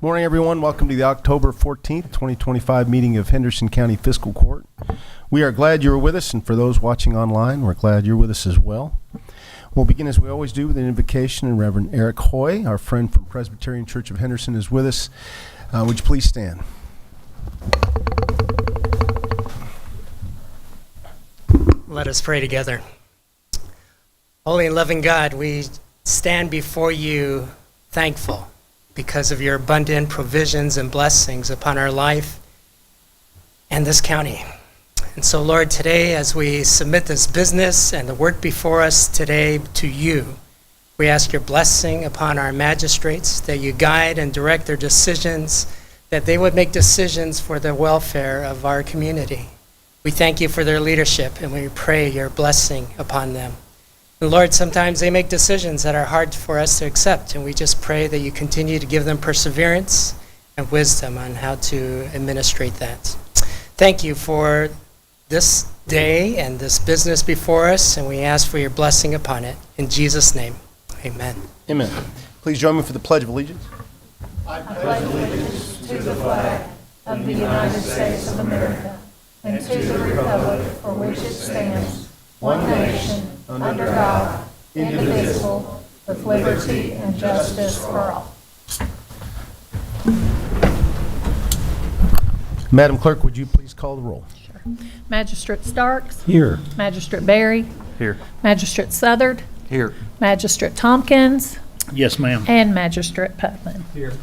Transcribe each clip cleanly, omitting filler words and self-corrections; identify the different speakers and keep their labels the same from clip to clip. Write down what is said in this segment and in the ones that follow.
Speaker 1: Morning, everyone. Welcome to the October 14th, 2025 meeting of Henderson County Fiscal Court. We are glad you're with us, and for those watching online, we're glad you're with us as well. We'll begin as we always do with an invocation, and Reverend Eric Hoy, our friend from Presbyterian Church of Henderson, is with us. Would you please stand?
Speaker 2: Let us pray together. Holy and loving God, we stand before you thankful because of your abundant provisions and blessings upon our life and this county. And so, Lord, today as we submit this business and the work before us today to you, we ask your blessing upon our magistrates, that you guide and direct their decisions, that they would make decisions for the welfare of our community. We thank you for their leadership, and we pray your blessing upon them. And Lord, sometimes they make decisions that are hard for us to accept, and we just pray that you continue to give them perseverance and wisdom on how to administrate that. Thank you for this day and this business before us, and we ask for your blessing upon it. In Jesus' name, amen.
Speaker 1: Amen. Please join me for the Pledge of Allegiance.
Speaker 3: I pledge allegiance to the flag of the United States of America and to the republic for which it stands, one nation, under God, indivisible, with liberty and justice for all.
Speaker 1: Madam Clerk, would you please call the roll?
Speaker 4: Sure. Magistrate Starks.
Speaker 1: Here.
Speaker 4: Magistrate Berry.
Speaker 5: Here.
Speaker 4: Magistrate Southard.
Speaker 5: Here.
Speaker 4: Magistrate Tompkins.
Speaker 5: Yes, ma'am.
Speaker 4: And Magistrate Putman.
Speaker 5: Here.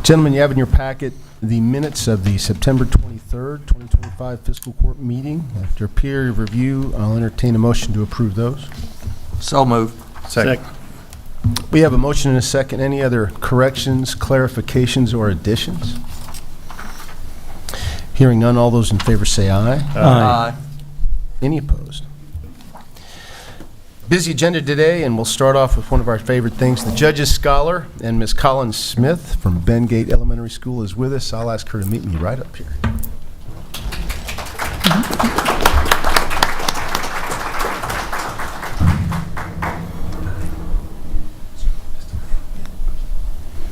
Speaker 1: Gentlemen, you have in your packet the minutes of the September 23rd, 2025 Fiscal Court meeting. After a peer review, I'll entertain a motion to approve those.
Speaker 5: So moved.
Speaker 1: Second. We have a motion and a second. Any other corrections, clarifications, or additions? Hearing none, all those in favor say aye.
Speaker 5: Aye.
Speaker 1: Any opposed? Busy agenda today, and we'll start off with one of our favorite things. The Judge's Scholar and Ms. Collins Smith from Bengate Elementary School is with us. I'll ask her to meet me right up here.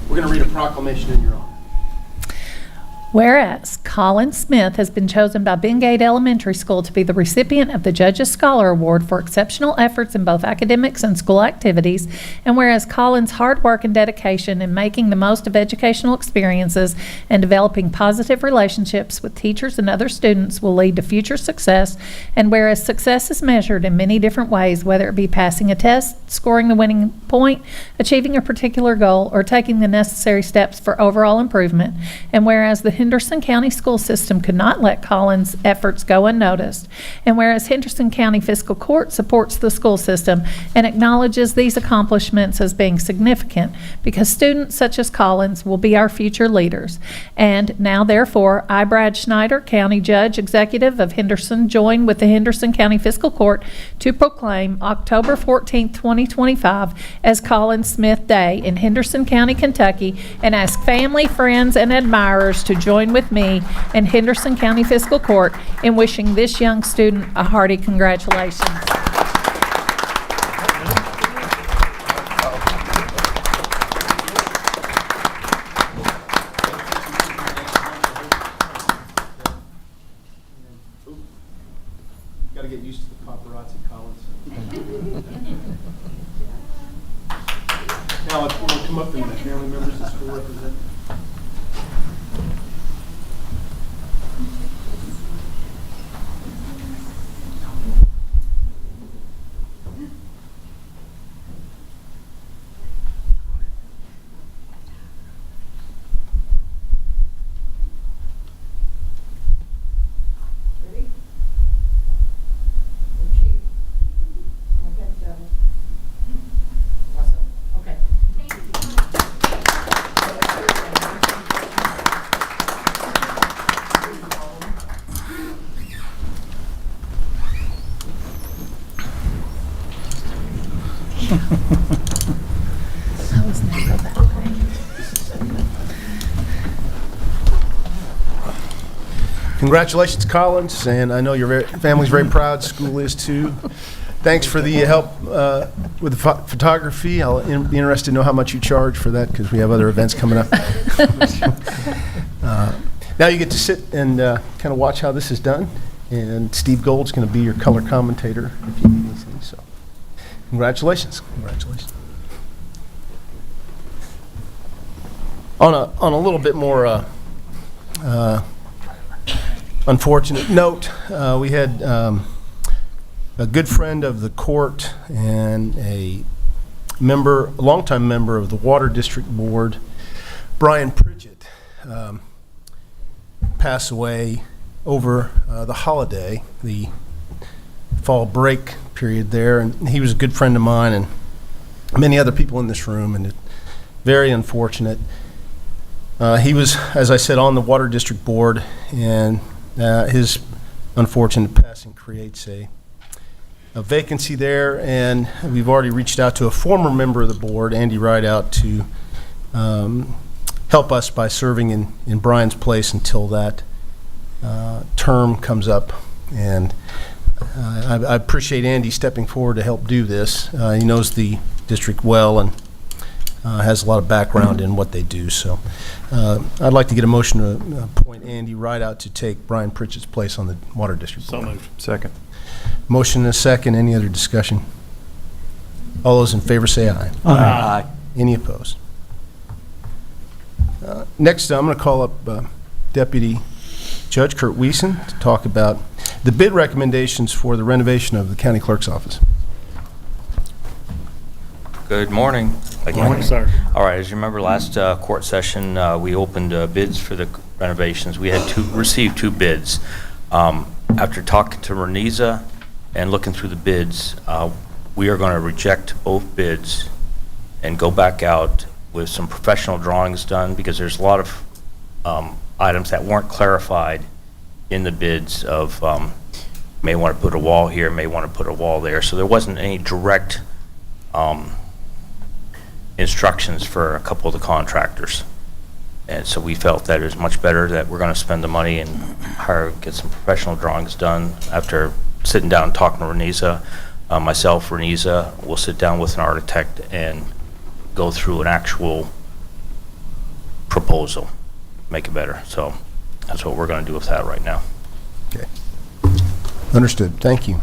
Speaker 1: We're going to read a proclamation in your honor.
Speaker 4: Whereas Colin Smith has been chosen by Bengate Elementary School to be the recipient of the Judge's Scholar Award for exceptional efforts in both academics and school activities, and whereas Colin's hard work and dedication in making the most of educational experiences and developing positive relationships with teachers and other students will lead to future success, and whereas success is measured in many different ways, whether it be passing a test, scoring the winning point, achieving a particular goal, or taking the necessary steps for overall improvement, and whereas the Henderson County school system could not let Collins' efforts go unnoticed. And whereas Henderson County Fiscal Court supports the school system and acknowledges these accomplishments as being significant because students such as Collins will be our future leaders. And now, therefore, I, Brad Schneider, County Judge Executive of Henderson, join with the Henderson County Fiscal Court to proclaim October 14, 2025 as Colin Smith Day in Henderson County, Kentucky, and ask family, friends, and admirers to join with me and Henderson County Fiscal Court in wishing this young student a hearty congratulations.
Speaker 1: Got to get used to the paparazzi, Collins. Now, if you want to come up and the family members of the school represent.
Speaker 4: I was never that way.
Speaker 1: Congratulations, Collins, and I know your family's very proud. School is too. Thanks for the help with the photography. I'll be interested to know how much you charge for that because we have other events coming up. Now you get to sit and kind of watch how this is done. And Steve Gold's going to be your color commentator if you need anything. So, congratulations. Congratulations. On a little bit more unfortunate note, we had a good friend of the court and a longtime member of the Water District Board, Brian Pridgett, pass away over the holiday, the fall break period there. And he was a good friend of mine and many other people in this room, and very unfortunate. He was, as I said, on the Water District Board, and his unfortunate passing creates a vacancy there, and we've already reached out to a former member of the board, Andy Rideout, to help us by serving in Brian's place until that term comes up. And I appreciate Andy stepping forward to help do this. He knows the district well and has a lot of background in what they do. So I'd like to get a motion to appoint Andy Rideout to take Brian Pritchett's place on the Water District Board.
Speaker 6: So moved. Second.
Speaker 1: Motion and a second. Any other discussion? All those in favor say aye.
Speaker 5: Aye.
Speaker 1: Any opposed? Next, I'm going to call up Deputy Judge Kurt Wiesen to talk about the bid recommendations for the renovation of the county clerk's office.
Speaker 7: Good morning.
Speaker 6: Good morning, sir.
Speaker 7: All right, as you remember, last court session, we opened bids for the renovations. We had received two bids. After talking to Renisa and looking through the bids, we are going to reject both bids and go back out with some professional drawings done, because there's a lot of items that weren't clarified in the bids of may want to put a wall here, may want to put a wall there. So there wasn't any direct instructions for a couple of the contractors. And so we felt that it was much better that we're going to spend the money and get some professional drawings done. After sitting down and talking to Renisa, myself, Renisa, will sit down with an architect and go through an actual proposal, make it better. So that's what we're going to do with that right now.
Speaker 1: Okay. Understood. Thank you.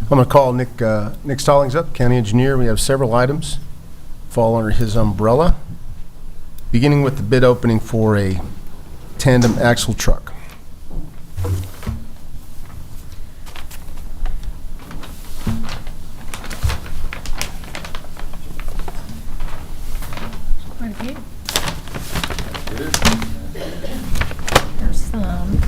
Speaker 1: I'm going to call Nick Stallings up, county engineer. We have several items fall under his umbrella, beginning with the bid opening for a tandem axle truck.
Speaker 4: Quite a few. There's some.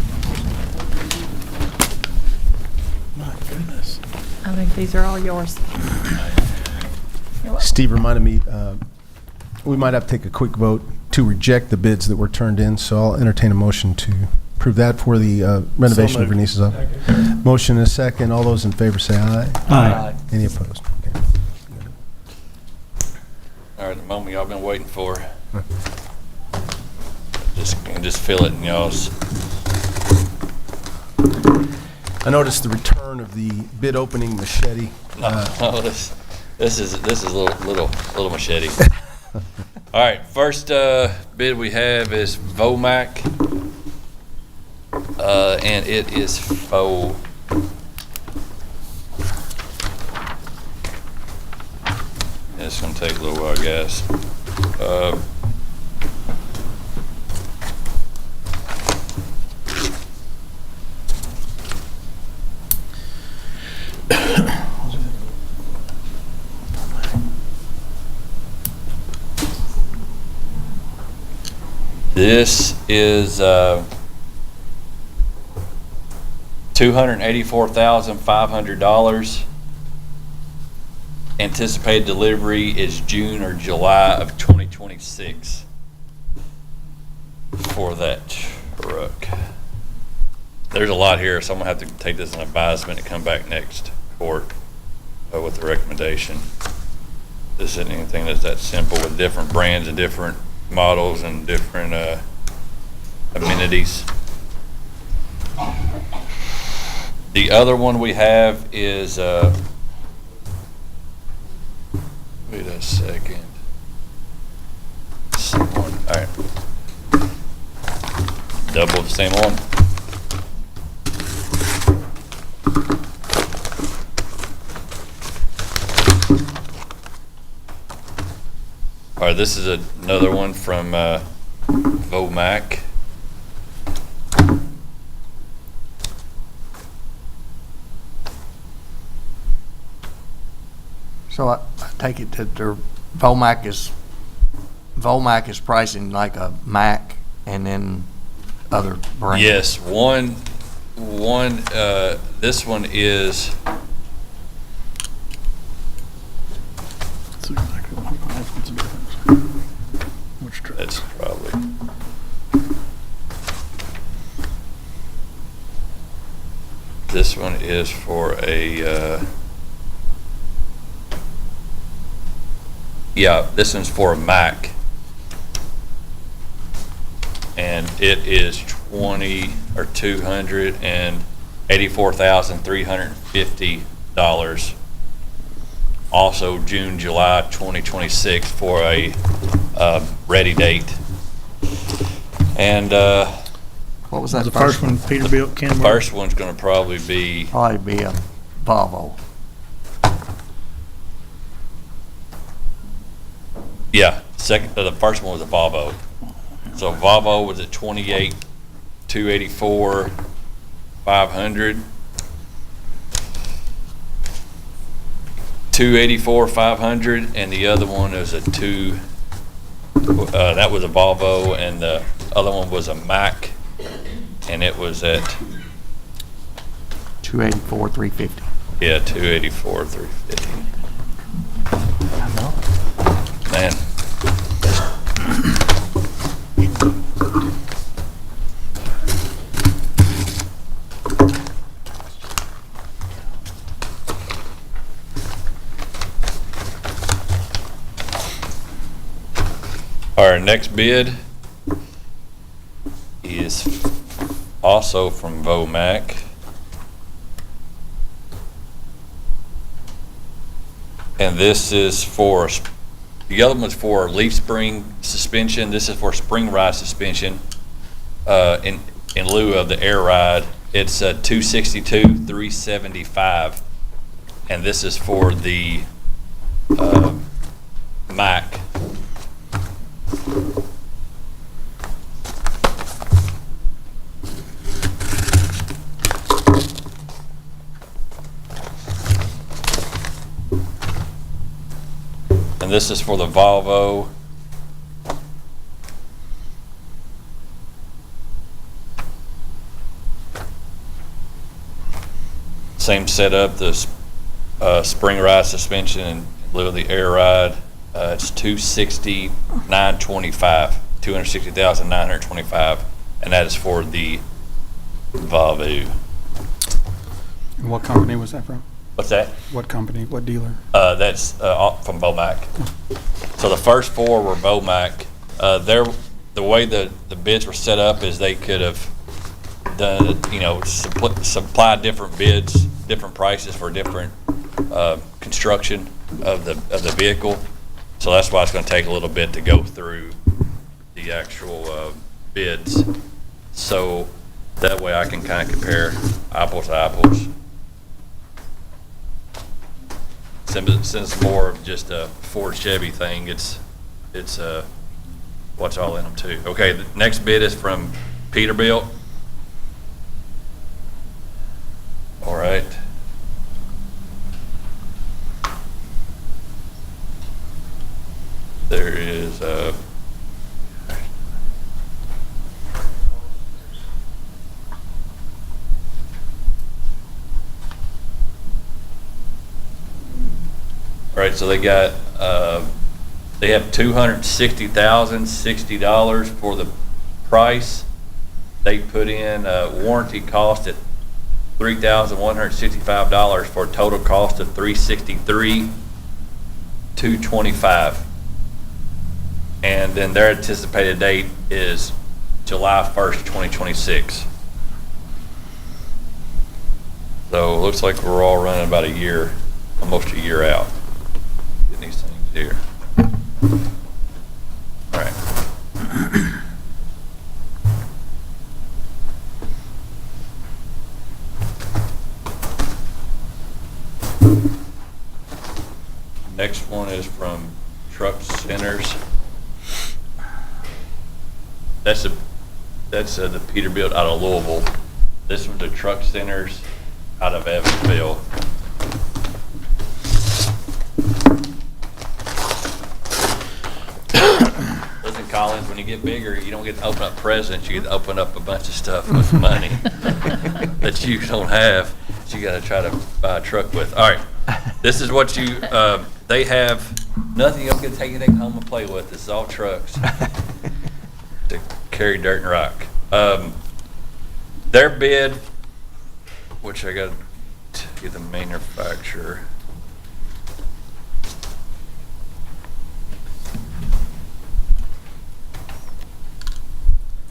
Speaker 6: My goodness.
Speaker 4: I think these are all yours.
Speaker 1: Steve reminded me we might have to take a quick vote to reject the bids that were turned in, so I'll entertain a motion to approve that for the renovation of Renisa's office. Motion and a second. All those in favor say aye.
Speaker 5: Aye.
Speaker 1: Any opposed? Okay.
Speaker 8: All right, the moment y'all been waiting for. Just feel it in y'all's.
Speaker 1: I noticed the return of the bid opening machete.
Speaker 8: No, this is a little machete. All right, first bid we have is Vomac, and it is faux. It's gonna take a little while, I guess. This is $284,500. Anticipated delivery is June or July of 2026 for that truck. There's a lot here, so I'm gonna have to take this in advisement and come back next court with the recommendation. This isn't anything that's that simple, with different brands and different models and different amenities. The other one we have is, wait a second. Same one, all right. Double the same one. All right, this is another one from Vomac.
Speaker 5: So I take it that their Vomac is pricing like a Mac and then other brands?
Speaker 8: Yes, this one is,
Speaker 6: That's exactly what what's the difference? Which truck?
Speaker 8: that's probably, this one is for a, yeah, this one's for a Mac. And it is $284,350. Also June, July 2026 for a ready date. And
Speaker 5: What was that
Speaker 6: The first one, Peterbilt, Kenworth?
Speaker 8: first one's gonna probably be,
Speaker 5: Probably be a Volvo.
Speaker 8: yeah, the first one was a Volvo. So Volvo was at 284,500. 284,500, and the other one is that was a Volvo, and the other one was a Mac, and it was at,
Speaker 5: 284,350.
Speaker 8: yeah, 284,350. Man. Our next bid is also from Vomac. And this is for, the other one's for leaf spring suspension. This is for spring ride suspension in lieu of the air ride. It's $262,375. And this is for the Mac. And this is for the Volvo. Same setup, the spring ride suspension in lieu of the air ride. It's $260,925, and that is for the Volvo.
Speaker 9: And what company was that from?
Speaker 8: What's that?
Speaker 9: What company, what dealer?
Speaker 8: That's from Vomac. So the first four were Vomac. The way the bids were set up is they could have done, supplied different bids, different prices for different construction of the vehicle. So that's why it's going to take a little bit to go through the actual bids. So that way I can kind of compare apples to apples. Since it's more of just a Ford Chevy thing, it's what's all in them too. Okay, the next bid is from Peterbilt. All right. There is all right, so they got, they have $260,060 for the price. They put in warranty cost at $3,165 for a total cost of $363,225. And then their anticipated date is July 1st, 2026. So it looks like we're all running about a year, almost a year out. Getting these things here. All right. Next one is from Truck Centers. That's the Peterbilt out of Louisville. This one's the Truck Centers out of Evansville. Listen, Collins, when you get bigger, you don't get to open up presents. You get to open up a bunch of stuff with money that you don't have, that you got to try to buy a truck with. All right, this is what you. They have nothing. You don't get to take anything home and play with. This is all trucks to carry dirt and rock. Their bid, which I got to get the manufacturer.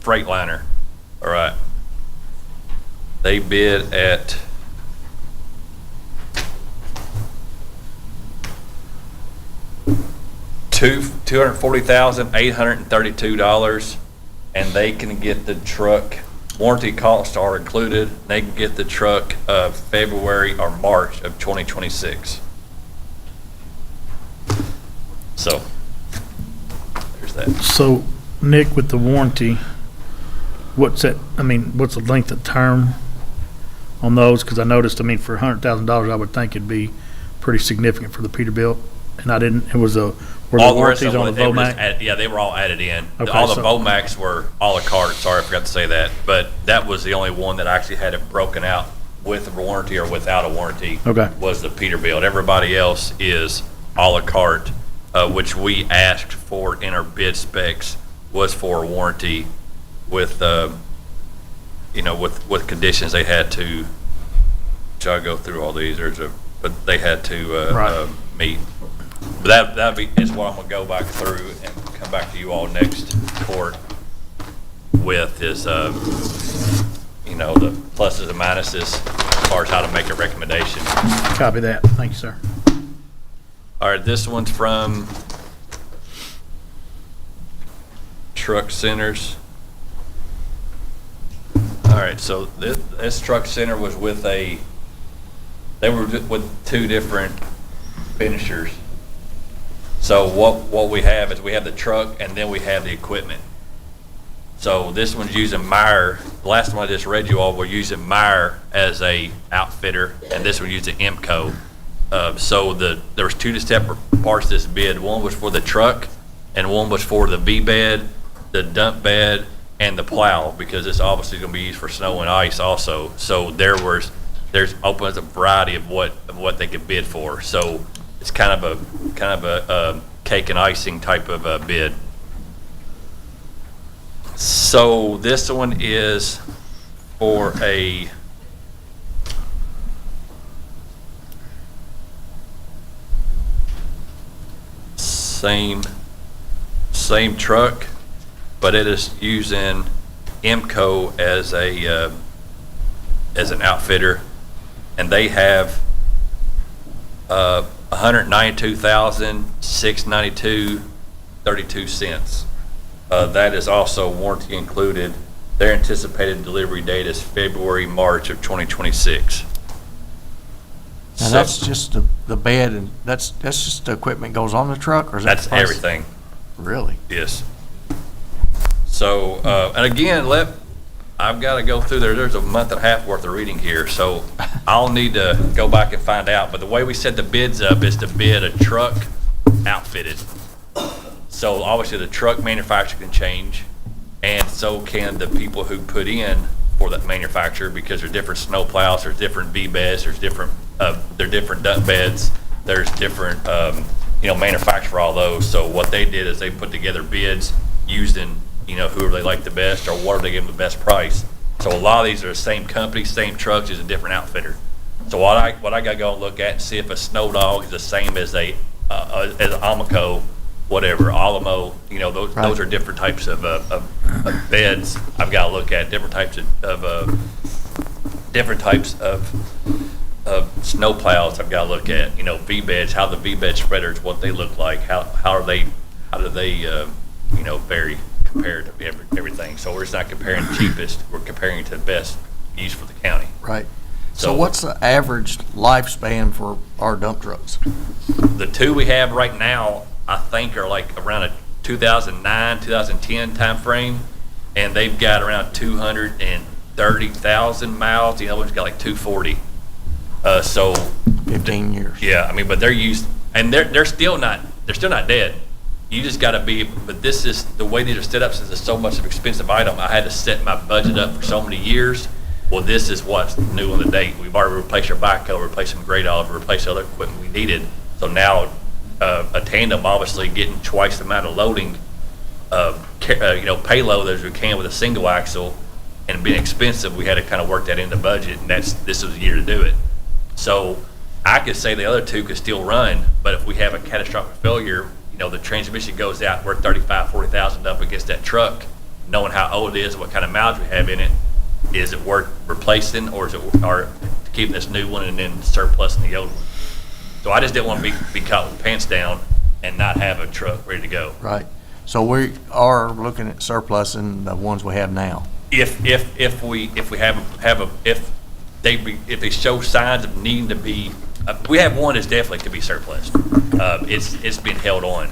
Speaker 8: Freightliner. All right. They bid at $240,832, and they can get the truck. Warranty costs are included. They can get the truck February or March of 2026. So there's that.
Speaker 6: So, Nick, with the warranty, what's that, what's the length of term on those? Because I noticed, for $100,000, I would think it'd be pretty significant for the Peterbilt. And I didn't, were the warranties on the Vomac?
Speaker 8: Yeah, they were all added in.
Speaker 6: Okay,
Speaker 8: All the
Speaker 6: so-
Speaker 8: Vomacs were a la carte. Sorry, I forgot to say that. But that was the only one that actually had it broken out with a warranty or without a warranty.
Speaker 6: Okay.
Speaker 8: Was the Peterbilt. Everybody else is a la carte, which we asked for in our bid specs, was for a warranty with, with conditions they had to. Should I go through all these? But they had to
Speaker 6: Right.
Speaker 8: meet. But that is what I'm gonna go back through and come back to you all next court with is, the pluses and minuses as far as how to make a recommendation.
Speaker 6: Copy that. Thank you, sir.
Speaker 8: All right, this one's from Truck Centers. All right, so this Truck Center was they were with two different finishers. So what we have is we have the truck and then we have the equipment. So this one's using Meyer. The last one I just read you all were using Meyer as a outfitter, and this one using IMCO. So there was two separate parts of this bid. One was for the truck, and one was for the V bed, the dump bed, and the plow, because it's obviously going to be used for snow and ice also. So there's opens a variety of what they could bid for. So it's kind of a cake and icing type of a bid. So this one is for a same truck, but it is using IMCO as an outfitter, and they have $192,692.32. That is also warranty included. Their anticipated delivery date is February, March of 2026.
Speaker 5: And that's just the bed, and that's just the equipment goes on the truck, or is that?
Speaker 8: That's everything.
Speaker 5: Really?
Speaker 8: Yes. So, and again, I've got to go through there. There's a month and a half worth of reading here, so I'll need to go back and find out. But the way we set the bids up is to bid a truck outfitted. So obviously the truck manufacturer can change, and so can the people who put in for that manufacturer, because there's different snow plows, there's different V beds, there's different dump beds, there's different manufacturer for all those. So what they did is they put together bids using whoever they like the best, or whatever they give them the best price. So a lot of these are the same company, same trucks, just a different outfitter. So what I got to go and look at and see if a Snow Dog is the same as an Amoco, whatever, Alamo. Those are different types of beds. I've got to look at different types of snow plows I've got to look at, V-beds, how the V-bed spreaders, what they look like, how do they vary compared to everything. So we're just not comparing cheapest, we're comparing to the best use for the county.
Speaker 5: Right. So what's the average lifespan for our dump trucks?
Speaker 8: The two we have right now, I think, are like around a 2009, 2010 timeframe, and they've got around 230,000 miles. The other one's got like 240. So
Speaker 5: 15 years.
Speaker 8: yeah, I mean, but they're used, and they're still not dead. You just got to be. But this is the way these are set up. Since it's so much of an expensive item, I had to set my budget up for so many years. Well, this is what's new on the date. We've already replaced our backhoe, replaced some grade olive, replaced other equipment we needed. So now a tandem, obviously getting twice the amount of loading, payload as we can with a single axle, and being expensive, we had to kind of work that into the budget, and this was the year to do it. So I could say the other two could still run, but if we have a catastrophic failure, the transmission goes out, we're 35, 40,000 up against that truck, knowing how old it is, what kind of mileage we have in it. Is it worth replacing, or is it keeping this new one and then surplusing the old one? So I just didn't want to be caught with pants down and not have a truck ready to go.
Speaker 5: Right. So we are looking at surplusing the ones we have now.
Speaker 8: If they show signs of needing to be, we have one that's definitely to be surplus. It's been held on,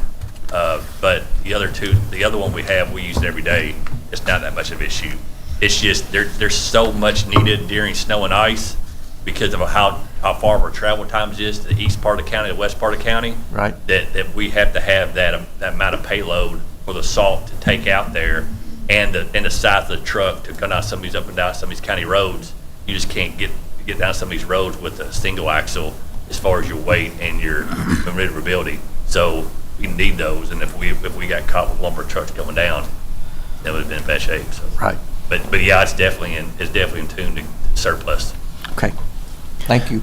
Speaker 8: but the other one we have, we use it every day. It's not that much of an issue. It's just there's so much needed during snow and ice because of how far our travel times is to the east part of the county, the west part of the county.
Speaker 5: Right.
Speaker 8: That we have to have that amount of payload for the salt to take out there, and the size of the truck to go down some of these up and down some of these county roads. You just can't get down some of these roads with a single axle as far as your weight and your maneuverability. So we need those, and if we got caught with lumber trucks going down, that would have been in bad shape. So.
Speaker 5: Right.
Speaker 8: But yeah, it's definitely in tune to surplus.
Speaker 5: Okay. Thank you.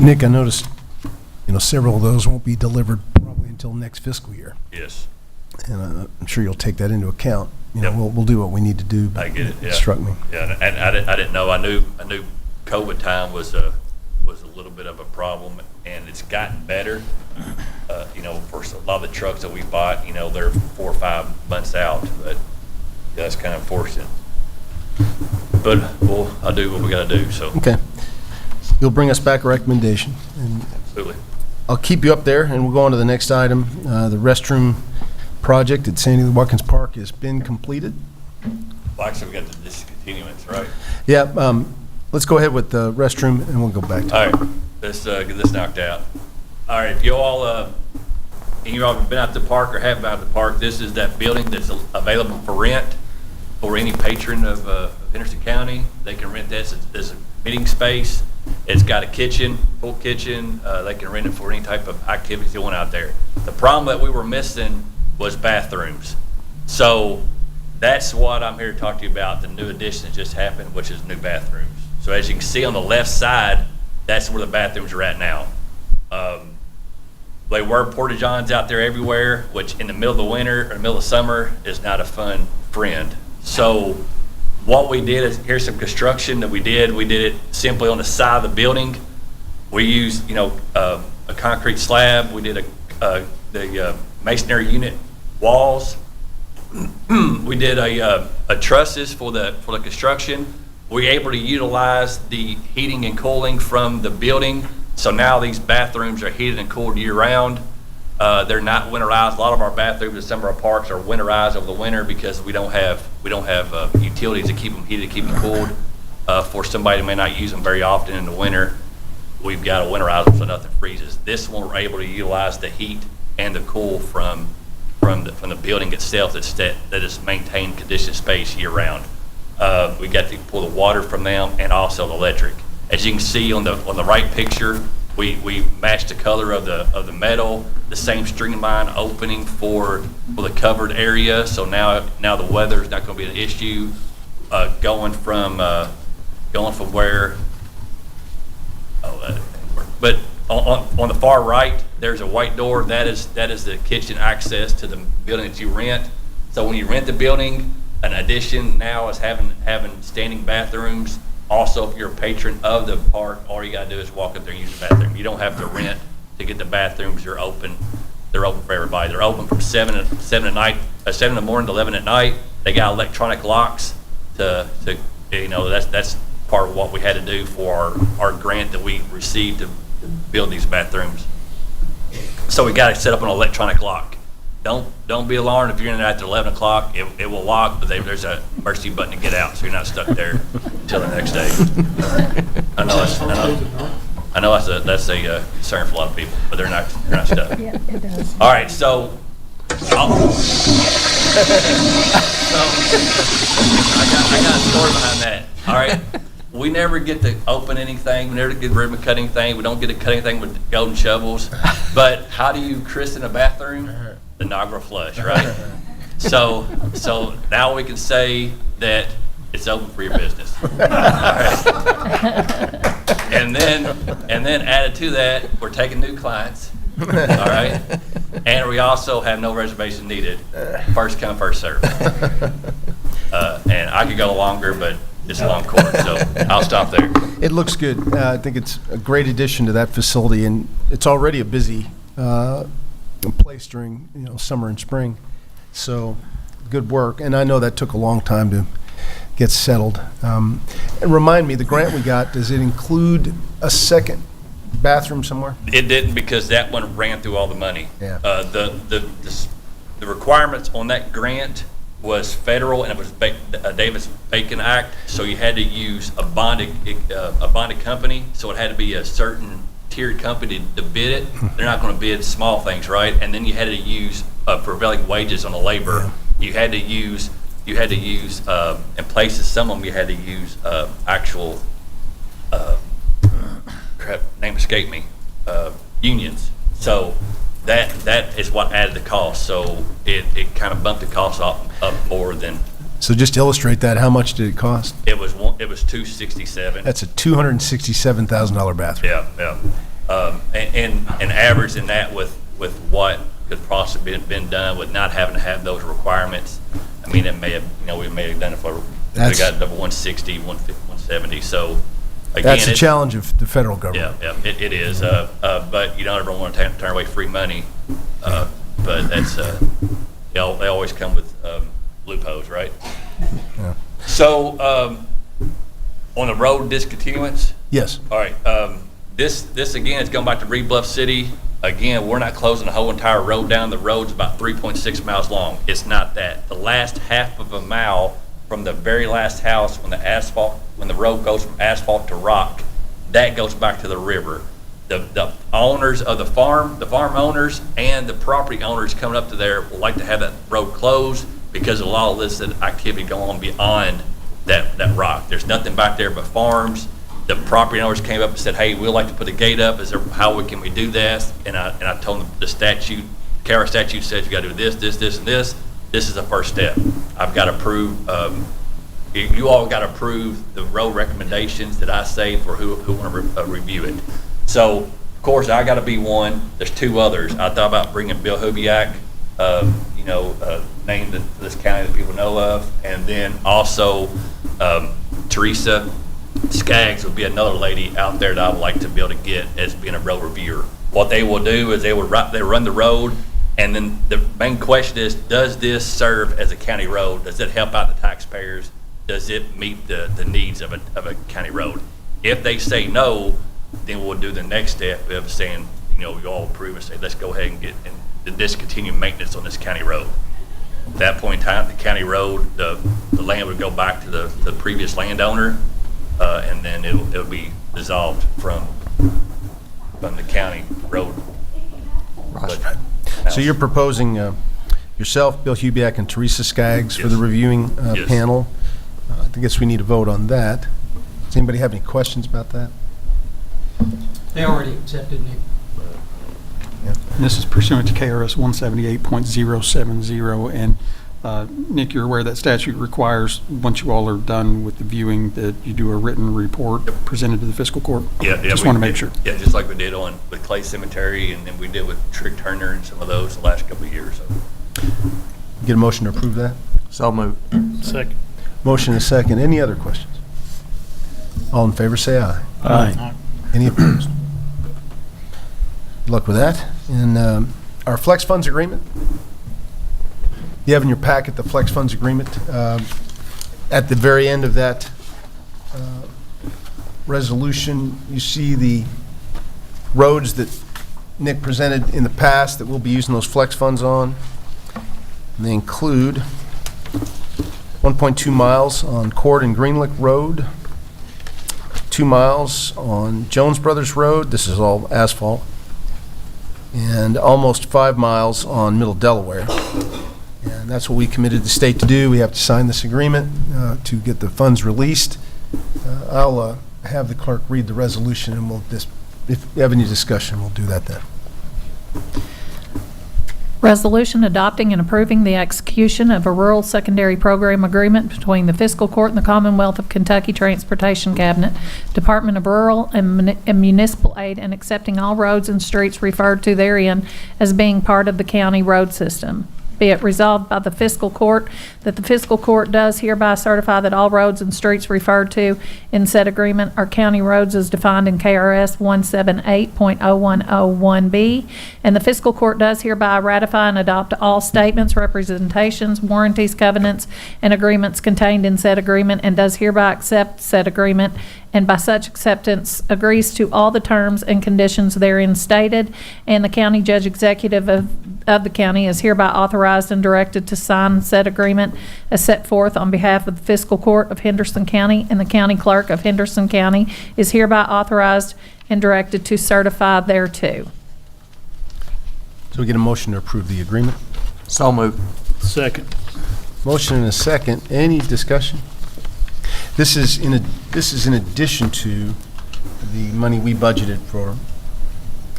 Speaker 1: Nick, I noticed, several of those won't be delivered probably until next fiscal year.
Speaker 8: Yes.
Speaker 1: And I'm sure you'll take that into account.
Speaker 8: Yep.
Speaker 1: We'll do what we need to do. But
Speaker 8: I get it. Yeah.
Speaker 1: It struck me.
Speaker 8: Yeah, and I didn't know. I knew COVID time was a little bit of a problem, and it's gotten better. For a lot of the trucks that we bought, they're 4 or 5 months out, but yeah, that's kind of unfortunate. But I'll do what we got to do. So
Speaker 1: Okay. You'll bring us back a recommendation. And
Speaker 8: absolutely.
Speaker 1: I'll keep you up there, and we'll go on to the next item. The restroom project at Sandy Watkins Park has been completed.
Speaker 8: Well, actually, we got the discontinuance, right?
Speaker 1: Yeah, let's go ahead with the restroom, and we'll go back to
Speaker 8: All right, let's get this knocked out. All right, if you all have been out to the park or have been out to the park, this is that building that's available for rent for any patron of Henderson County. They can rent this as a meeting space. It's got a kitchen, full kitchen. They can rent it for any type of activities they want out there. The problem that we were missing was bathrooms. So that's what I'm here to talk to you about, the new addition that just happened, which is new bathrooms. So as you can see on the left side, that's where the bathrooms are at now. They were porta-johns out there everywhere, which in the middle of the winter or the middle of summer is not a fun friend. So what we did is, here's some construction that we did. We did it simply on the side of the building. We used, a concrete slab. We did the masonry unit walls. We did a trusses for the construction. We were able to utilize the heating and cooling from the building. So now these bathrooms are heated and cooled year round. They're not winterized. A lot of our bathrooms in some of our parks are winterized over the winter because we don't have utilities to keep them heated, to keep them cooled. For somebody who may not use them very often in the winter, we've got to winterize them so nothing freezes. This one we're able to utilize the heat and the cool from the building itself that is maintained conditioned space year round. We got to pull the water from them and also the electric. As you can see on the right picture, we matched the color of the metal, the same streamline opening for the covered area. So now the weather is not going to be an issue. Going from where? But on the far right, there's a white door. That is the kitchen access to the building that you rent. So when you rent the building, an addition now is having standing bathrooms Also, if you're a patron of the park, all you gotta do is walk up there and use the bathroom. You don't have to rent to get the bathrooms. They're open for everybody. They're open from 7 in the morning to 11 at night. They got electronic locks to that's part of what we had to do for our grant that we received to build these bathrooms. So we got to set up an electronic lock. Don't be alarmed if you're in there after 11 o'clock. It will lock, but there's a emergency button to get out, so you're not stuck there until the next day. I know that's a concern for a lot of people, but they're not stuck.
Speaker 4: Yeah, it does.
Speaker 8: All right, so I got a story behind that. All right, we never get to open anything. We never get ribbon cut anything. We don't get to cut anything with golden shovels. But how do you christen a bathroom? The Niagara flush, right? So now we can say that it's open for your business. All right. And then added to that, we're taking new clients. All right. And we also have no reservation needed. First come, first serve. And I could go longer, but it's a long course, so I'll stop there.
Speaker 1: It looks good. I think it's a great addition to that facility, and it's already a busy place during summer and spring. So good work, and I know that took a long time to get settled. And remind me, the grant we got, does it include a second bathroom somewhere?
Speaker 8: It didn't, because that one ran through all the money.
Speaker 1: Yeah.
Speaker 8: The requirements on that grant was federal, and it was Davis-Bacon Act, so you had to use a bonded company, so it had to be a certain tiered company to bid it. They're not going to bid small things, right? And then you had to use prevailing wages on the labor. You had to use in places, some of them you had to use actual name escaped me, unions. So that is what added the cost. So it kind of bumped the cost up more than.
Speaker 1: So just to illustrate that, how much did it cost?
Speaker 8: It was $267.
Speaker 1: That's a $267,000 bathroom.
Speaker 8: Yeah. And averaging that with what could possibly have been done with not having to have those requirements. I mean, it may have, we may have done it for, we got number 160, 150, 170. So again,
Speaker 1: that's a challenge of the federal government.
Speaker 8: Yeah, it is. But you don't ever want to turn away free money. But that's, they always come with loopholes, right?
Speaker 1: Yeah.
Speaker 8: So on the road discontinuance.
Speaker 1: Yes.
Speaker 8: All right. This again is going back to Reed Bluff City. Again, we're not closing the whole entire road down. The road's about 3.6 miles long. It's not that. The last half of a mile from the very last house, when the road goes from asphalt to rock, that goes back to the river. The owners of the farm owners and the property owners coming up to there would like to have that road closed because of a lot of illicit activity going on beyond that rock. There's nothing back there but farms. The property owners came up and said, "Hey, we'd like to put a gate up. How can we do this?" And I told them the statute, CARA statute says you got to do this, this, this, and this. This is the first step. I've got to approve. You all got to approve the road recommendations that I say for who want to review it. So, of course, I got to be one. There's two others. I thought about bringing Bill Hubiak, name that this county that people know of, and then also Teresa Skaggs would be another lady out there that I would like to be able to get as being a road reviewer. What they will do is they run the road, and then the main question is, does this serve as a county road? Does it help out the taxpayers? Does it meet the needs of a county road? If they say no, then we'll do the next step of saying, we all approve and say, let's go ahead and get and discontinue maintenance on this county road. At that point in time, the county road, the land would go back to the previous landowner, and then it'll be dissolved from the county road.
Speaker 5: Right.
Speaker 1: So you're proposing yourself, Bill Hubiak, and Teresa Skaggs for the reviewing
Speaker 8: Yes.
Speaker 1: panel. I guess we need to vote on that. Does anybody have any questions about that?
Speaker 10: They already accepted me.
Speaker 9: And this is pursuant to KRS 178.070, and Nick, you're aware that statute requires, once you all are done with the viewing, that you do a written report presented to the fiscal court?
Speaker 8: Yeah.
Speaker 9: Just want to make sure.
Speaker 8: Yeah, just like we did with Clay Cemetery, and then we did with Trick Turner and some of those the last couple of years. So.
Speaker 1: Get a motion to approve that?
Speaker 5: So moved.
Speaker 6: Second.
Speaker 1: Motion and a second. Any other questions? All in favor, say aye.
Speaker 6: Aye.
Speaker 1: Any opposed? Good luck with that. And our flex funds agreement, you have in your packet the flex funds agreement. At the very end of that resolution, you see the roads that Nick presented in the past that we'll be using those flex funds on. And they include 1.2 miles on Cord and Greenlick Road, 2 miles on Jones Brothers Road, this is all asphalt, and almost 5 miles on Middle Delaware. And that's what we committed the state to do. We have to sign this agreement to get the funds released. I'll have the clerk read the resolution, and if we have any discussion, we'll do that then.
Speaker 4: Resolution adopting and approving the execution of a rural secondary program agreement between the Fiscal Court and the Commonwealth of Kentucky Transportation Cabinet, Department of Rural and Municipal Aid, and accepting all roads and streets referred to therein as being part of the county road system. Be it resolved by the Fiscal Court that the Fiscal Court does hereby certify that all roads and streets referred to in said agreement are county roads as defined in KRS 178.0101B, and the Fiscal Court does hereby ratify and adopt all statements, representations, warranties, covenants, and agreements contained in said agreement, and does hereby accept said agreement, and by such acceptance agrees to all the terms and conditions therein stated, and the county judge executive of the county is hereby authorized and directed to sign said agreement as set forth on behalf of the Fiscal Court of Henderson County, and the county clerk of Henderson County is hereby authorized and directed to certify thereto.
Speaker 1: So we get a motion to approve the agreement.
Speaker 5: So moved.
Speaker 6: Second.
Speaker 1: Motion and a second. Any discussion? This is in addition to the money we budgeted for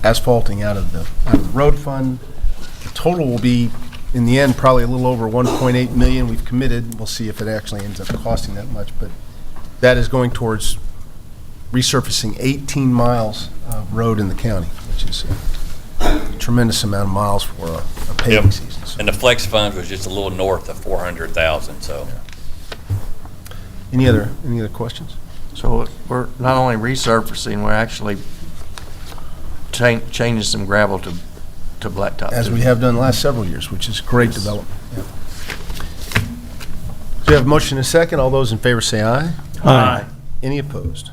Speaker 1: asphalting out of the road fund. The total will be, in the end, probably a little over 1.8 million. We've committed. We'll see if it actually ends up costing that much, but that is going towards resurfacing 18 miles of road in the county, which is a tremendous amount of miles for a paving
Speaker 8: Yep.
Speaker 1: season. So.
Speaker 8: And the flex funds was just a little north of 400,000, so.
Speaker 1: Any other questions?
Speaker 5: So we're not only resurfacing, we're actually changing some gravel to blacktop.
Speaker 1: As we have done the last several years, which is great development. Yeah. So we have a motion and a second. All those in favor say aye.
Speaker 6: Aye.
Speaker 1: Any opposed?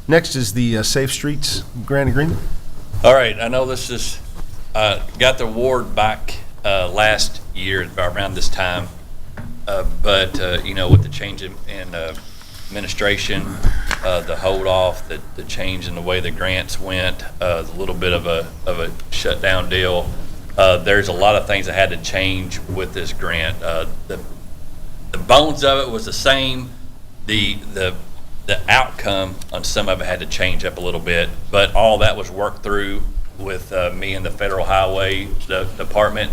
Speaker 1: Next is the Safe Streets Grant Agreement.
Speaker 8: All right, I know this is, got the award back last year around this time, but, with the change in administration, the hold off, the change in the way the grants went, a little bit of a shutdown deal. There's a lot of things that had to change with this grant. The bones of it was the same. The outcome on some of it had to change up a little bit, but all that was worked through with me and the Federal Highway Department,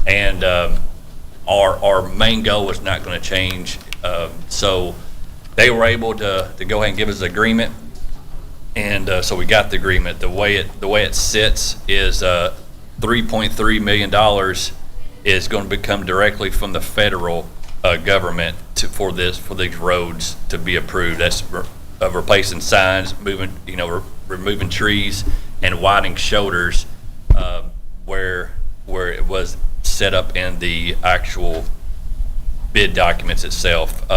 Speaker 8: and our main goal was not going to change. So they were able to go ahead and give us an agreement, and so we got the agreement. The way it sits is $3.3 million is going to become directly from the federal government for these roads to be approved. That's replacing signs, removing trees, and widening shoulders where it was set up in the actual bid documents itself.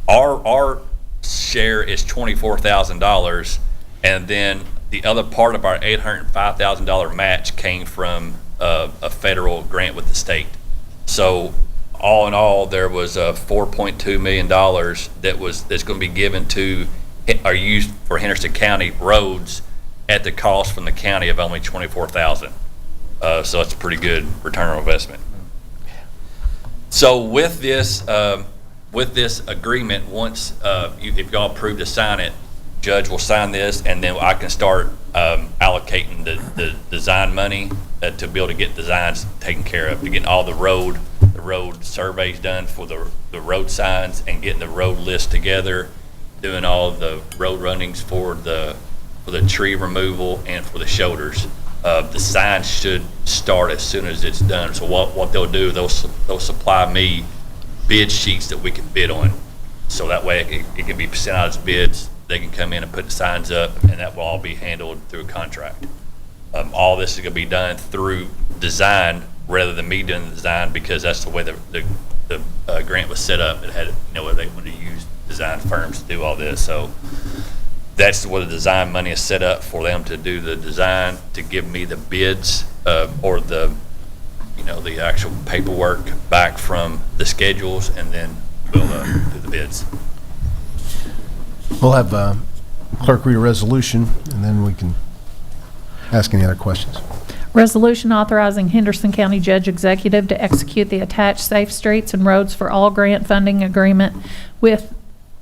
Speaker 8: Our share is $24,000, and then the other part of our $805,000 match came from a federal grant with the state. So all in all, there was $4.2 million that's going to be given to or used for Henderson County roads at the cost from the county of only $24,000. So that's a pretty good return on investment. So with this agreement, once if y'all approve to sign it, judge will sign this, and then I can start allocating the design money to be able to get designs taken care of, to get all the road surveys done for the road signs, and getting the road list together, doing all the road runnings for the tree removal and for the shoulders. The signs should start as soon as it's done. So what they'll do, they'll supply me bid sheets that we can bid on. So that way it can be sent out as bids. They can come in and put the signs up, and that will all be handled through a contract. All this is going to be done through design rather than me doing the design, because that's the way the grant was set up. It had, where they wanted to use design firms to do all this. So that's the way the design money is set up, for them to do the design, to give me the bids or the actual paperwork back from the schedules, and then we'll do the bids.
Speaker 1: We'll have clerk read a resolution, and then we can ask any other questions.
Speaker 4: Resolution authorizing Henderson County Judge Executive to execute the attached Safe Streets and Roads for All grant funding agreement with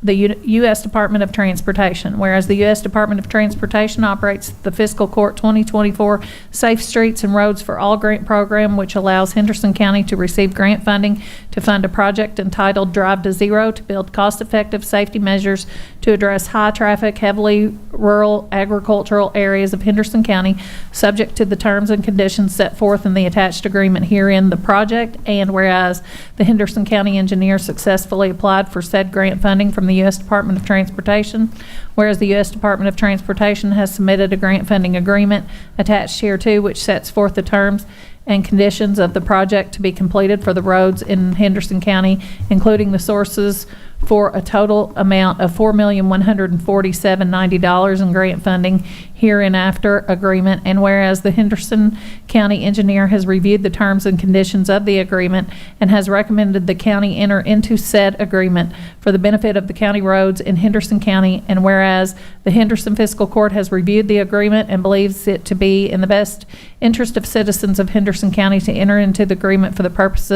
Speaker 4: the U.S. Department of Transportation. Whereas the U.S. Department of Transportation operates the Fiscal Court 2024 Safe Streets and Roads for All grant program, which allows Henderson County to receive grant funding to fund a project entitled Drive to Zero to build cost-effective safety measures to address high-traffic, heavily rural agricultural areas of Henderson County, subject to the terms and conditions set forth in the attached agreement herein, the project. And whereas the Henderson County engineer successfully applied for said grant funding from the U.S. Department of Transportation, whereas the U.S. Department of Transportation has submitted a grant funding agreement attached hereto, which sets forth the terms and conditions of the project to be completed for the roads in Henderson County, including the sources for a total amount of $4,147,090 in grant funding hereinafter agreement. And whereas the Henderson County engineer has reviewed the terms and conditions of the agreement and has recommended the county enter into said agreement for the benefit of the county roads in Henderson County, and whereas the Henderson Fiscal Court has reviewed the agreement and believes it to be in the best interest of citizens of Henderson County to enter into the agreement for the purpose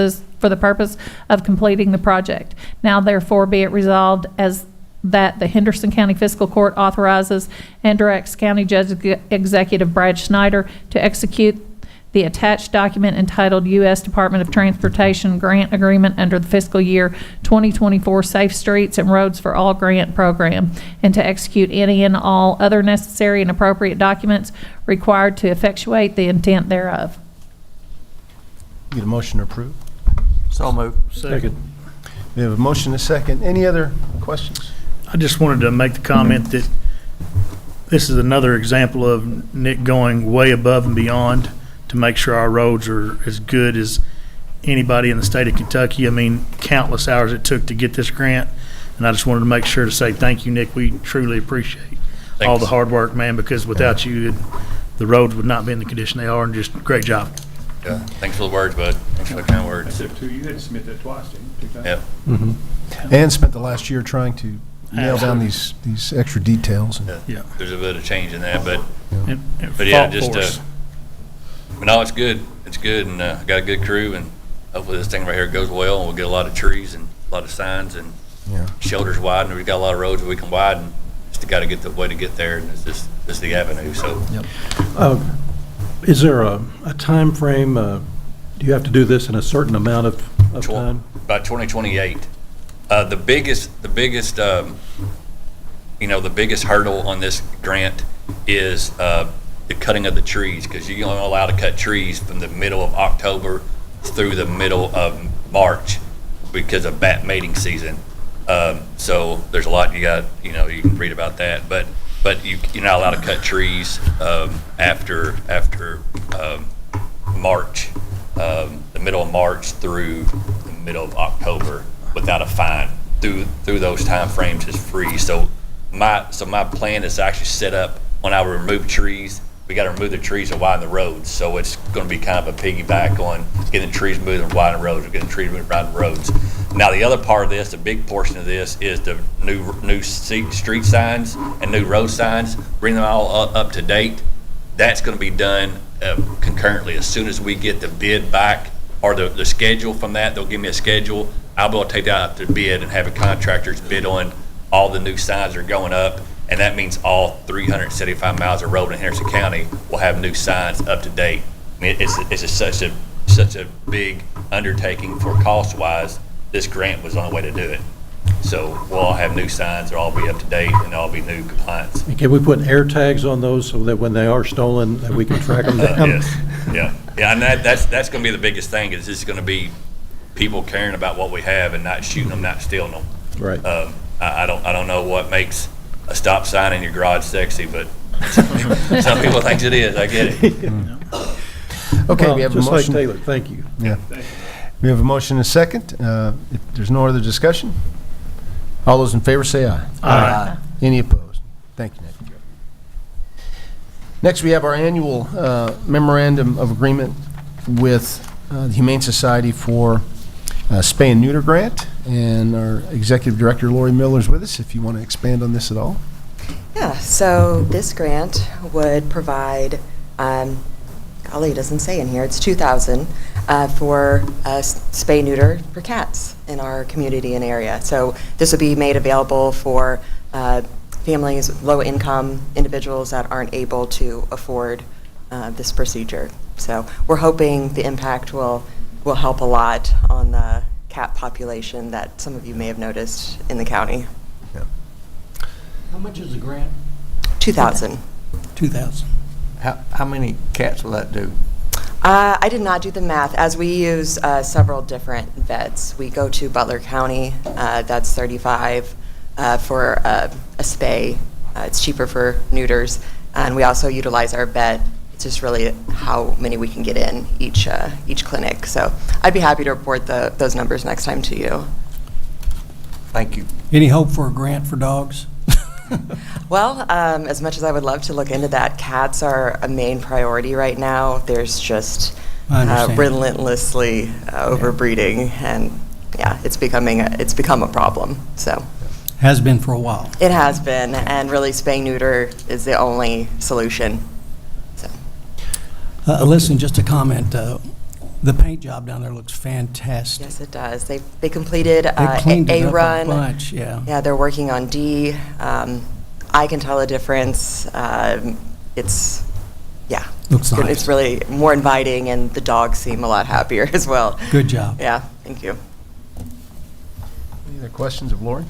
Speaker 4: of completing the project. Now therefore be it resolved as that the Henderson County Fiscal Court authorizes and directs County Judge Executive Brad Schneider to execute the attached document entitled U.S. Department of Transportation Grant Agreement under the fiscal year 2024 Safe Streets and Roads for All grant program, and to execute any and all other necessary and appropriate documents required to effectuate the intent thereof.
Speaker 1: Need a motion to approve?
Speaker 5: So moved.
Speaker 6: Second.
Speaker 1: We have a motion and a second. Any other questions?
Speaker 6: I just wanted to make the comment that this is another example of Nick going way above and beyond to make sure our roads are as good as anybody in the state of Kentucky. I mean, countless hours it took to get this grant, and I just wanted to make sure to say thank you, Nick. We truly appreciate all the hard work, man, because without you, the roads would not be in the condition they are, and just great job.
Speaker 8: Yeah, thanks for the words, bud. Thanks for the kind words.
Speaker 11: You had to submit that twice, didn't you? 2 times?
Speaker 8: Yep.
Speaker 1: And spent the last year trying to nail down these extra details.
Speaker 6: Yeah.
Speaker 8: There's a bit of change in that, but
Speaker 6: And
Speaker 8: yeah,
Speaker 6: fought
Speaker 8: just
Speaker 6: for us.
Speaker 8: but no, it's good. It's good, and I got a good crew, and hopefully this thing right here goes well, and we'll get a lot of trees and a lot of signs, and
Speaker 1: Yeah.
Speaker 8: shoulders widen. We've got a lot of roads that we can widen. Just got to get the way to get there, and it's just the avenue. So
Speaker 11: Is there a time frame? Do you have to do this in a certain amount of time?
Speaker 8: About 2028. The biggest hurdle on this grant is the cutting of the trees, because you're only allowed to cut trees from the middle of October through the middle of March because of bat mating season. So there's a lot you can read about that, but you're not allowed to cut trees after March, the middle of March through the middle of October without a fine. Through those time frames is free. So my plan is actually set up when I remove trees. We got to remove the trees and widen the roads. So it's going to be kind of a piggyback on getting trees moved and widen roads, or getting trees moved and widen roads. Now the other part of this, the big portion of this, is the new street signs and new road signs. Bring them all up to date. That's going to be done concurrently. As soon as we get the bid back, or the schedule from that, they'll give me a schedule. I'll be able to take that out to bid and have a contractors bid on all the new signs that are going up. And that means all 375 miles of road in Henderson County will have new signs up to date. I mean, it's such a big undertaking for cost-wise. This grant was the only way to do it. So we'll all have new signs, they'll all be up to date, and they'll all be new compliance.
Speaker 11: And can we put air tags on those so that when they are stolen, that we can track them down?
Speaker 8: Yes, yeah, and that's going to be the biggest thing. Is this going to be people caring about what we have and not shooting them, not stealing them.
Speaker 11: Right.
Speaker 8: I don't know what makes a stop sign in your garage sexy, but some people think it is. I get it.
Speaker 1: Okay,
Speaker 11: Well,
Speaker 1: we have a
Speaker 11: just like
Speaker 1: motion.
Speaker 11: Taylor, thank you.
Speaker 1: Yeah. We have a motion and a second. If there's no other discussion, all those in favor say aye.
Speaker 5: Aye.
Speaker 1: Any opposed? Thank you, Nick. Next, we have our annual memorandum of agreement with the Humane Society for Spay and Neuter Grant, and our Executive Director, Lori Miller, is with us, if you want to expand on this at all.
Speaker 12: Yeah, so this grant would provide, golly, it doesn't say in here, it's $2,000 for spay neuter for cats in our community and area. So this would be made available for families, low-income individuals that aren't able to afford this procedure. So we're hoping the impact will help a lot on the cat population that some of you may have noticed in the county.
Speaker 10: How much is the grant?
Speaker 12: 2,000.
Speaker 10: 2,000.
Speaker 5: How many cats will that do?
Speaker 12: I did not do the math, as we use several different vets. We go to Butler County, that's $35 for a spay. It's cheaper for neuters. And we also utilize our vet. It's just really how many we can get in each clinic. So I'd be happy to report those numbers next time to you.
Speaker 5: Thank you.
Speaker 10: Any hope for a grant for dogs?
Speaker 12: Well, as much as I would love to look into that, cats are a main priority right now. There's just
Speaker 10: I understand.
Speaker 12: relentlessly overbreeding, and yeah, it's become a problem. So
Speaker 10: Has been for a while.
Speaker 12: it has been, and really spay neuter is the only solution. So
Speaker 10: Listen, just a comment. The paint job down there looks fantastic.
Speaker 12: yes, it does. They completed
Speaker 10: They cleaned it
Speaker 12: A
Speaker 10: up a
Speaker 12: run.
Speaker 10: bunch, yeah.
Speaker 12: Yeah, they're working on D. I can tell a difference. It's
Speaker 10: Looks nice.
Speaker 12: It's really more inviting, and the dogs seem a lot happier as well.
Speaker 10: Good job.
Speaker 12: Yeah, thank you.
Speaker 1: Any other questions of Lori?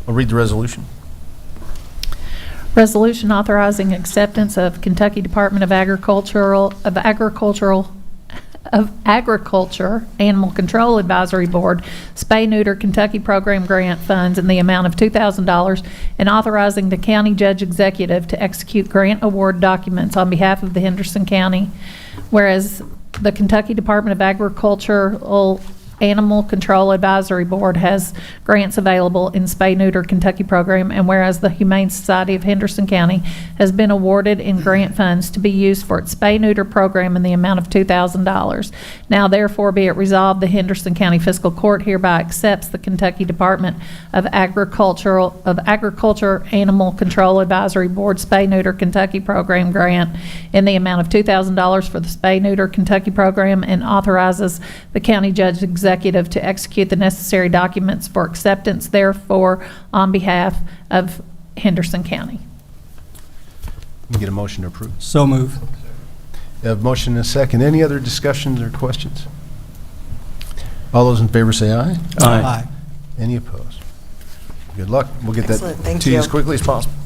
Speaker 1: I'll read the resolution.
Speaker 4: Resolution authorizing acceptance of Kentucky Department of Agriculture Animal Control Advisory Board Spay Neuter Kentucky Program Grant Funds in the amount of $2,000 and authorizing the county judge executive to execute grant award documents on behalf of the Henderson County. Whereas the Kentucky Department of Agricultural Animal Control Advisory Board has grants available in Spay Neuter Kentucky program, and whereas the Humane Society of Henderson County has been awarded in grant funds to be used for its Spay Neuter program in the amount of $2,000. Now therefore be it resolved, the Henderson County Fiscal Court hereby accepts the Kentucky Department of Agriculture Animal Control Advisory Board Spay Neuter Kentucky program grant in the amount of $2,000 for the Spay Neuter Kentucky program, and authorizes the county judge executive to execute the necessary documents for acceptance therefore on behalf of Henderson County.
Speaker 1: Can we get a motion to approve?
Speaker 10: So move.
Speaker 1: We have a motion and a second. Any other discussions or questions? All those in favor say aye.
Speaker 10: Aye.
Speaker 1: Any opposed? Good luck. We'll get that
Speaker 12: Excellent. Thank
Speaker 1: to you
Speaker 12: you.
Speaker 1: as quickly as possible.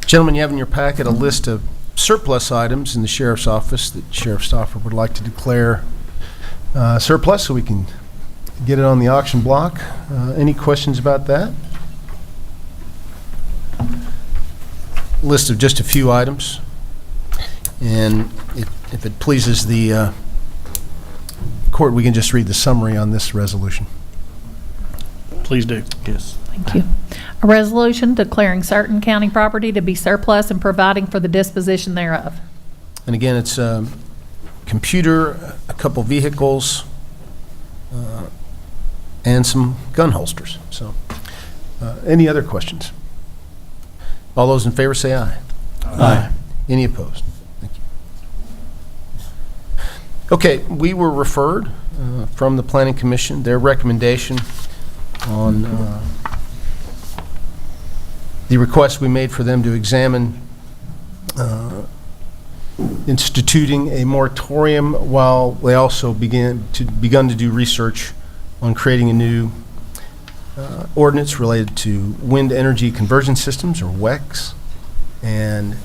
Speaker 1: Gentlemen, you have in your packet a list of surplus items in the sheriff's office that Sheriff Stoffer would like to declare surplus so we can get it on the auction block. Any questions about that? List of just a few items. And if it pleases the court, we can just read the summary on this resolution.
Speaker 6: Please do.
Speaker 5: Yes.
Speaker 4: Thank you. A resolution declaring certain county property to be surplus and providing for the disposition thereof.
Speaker 1: And again, it's a computer, a couple vehicles, and some gun holsters. So, any other questions? All those in favor say aye.
Speaker 10: Aye.
Speaker 1: Any opposed? Thank you. Okay, we were referred from the Planning Commission, their recommendation on the request we made for them to examine instituting a moratorium while they also begun to do research on creating a new ordinance related to wind energy conversion systems, or WECs. And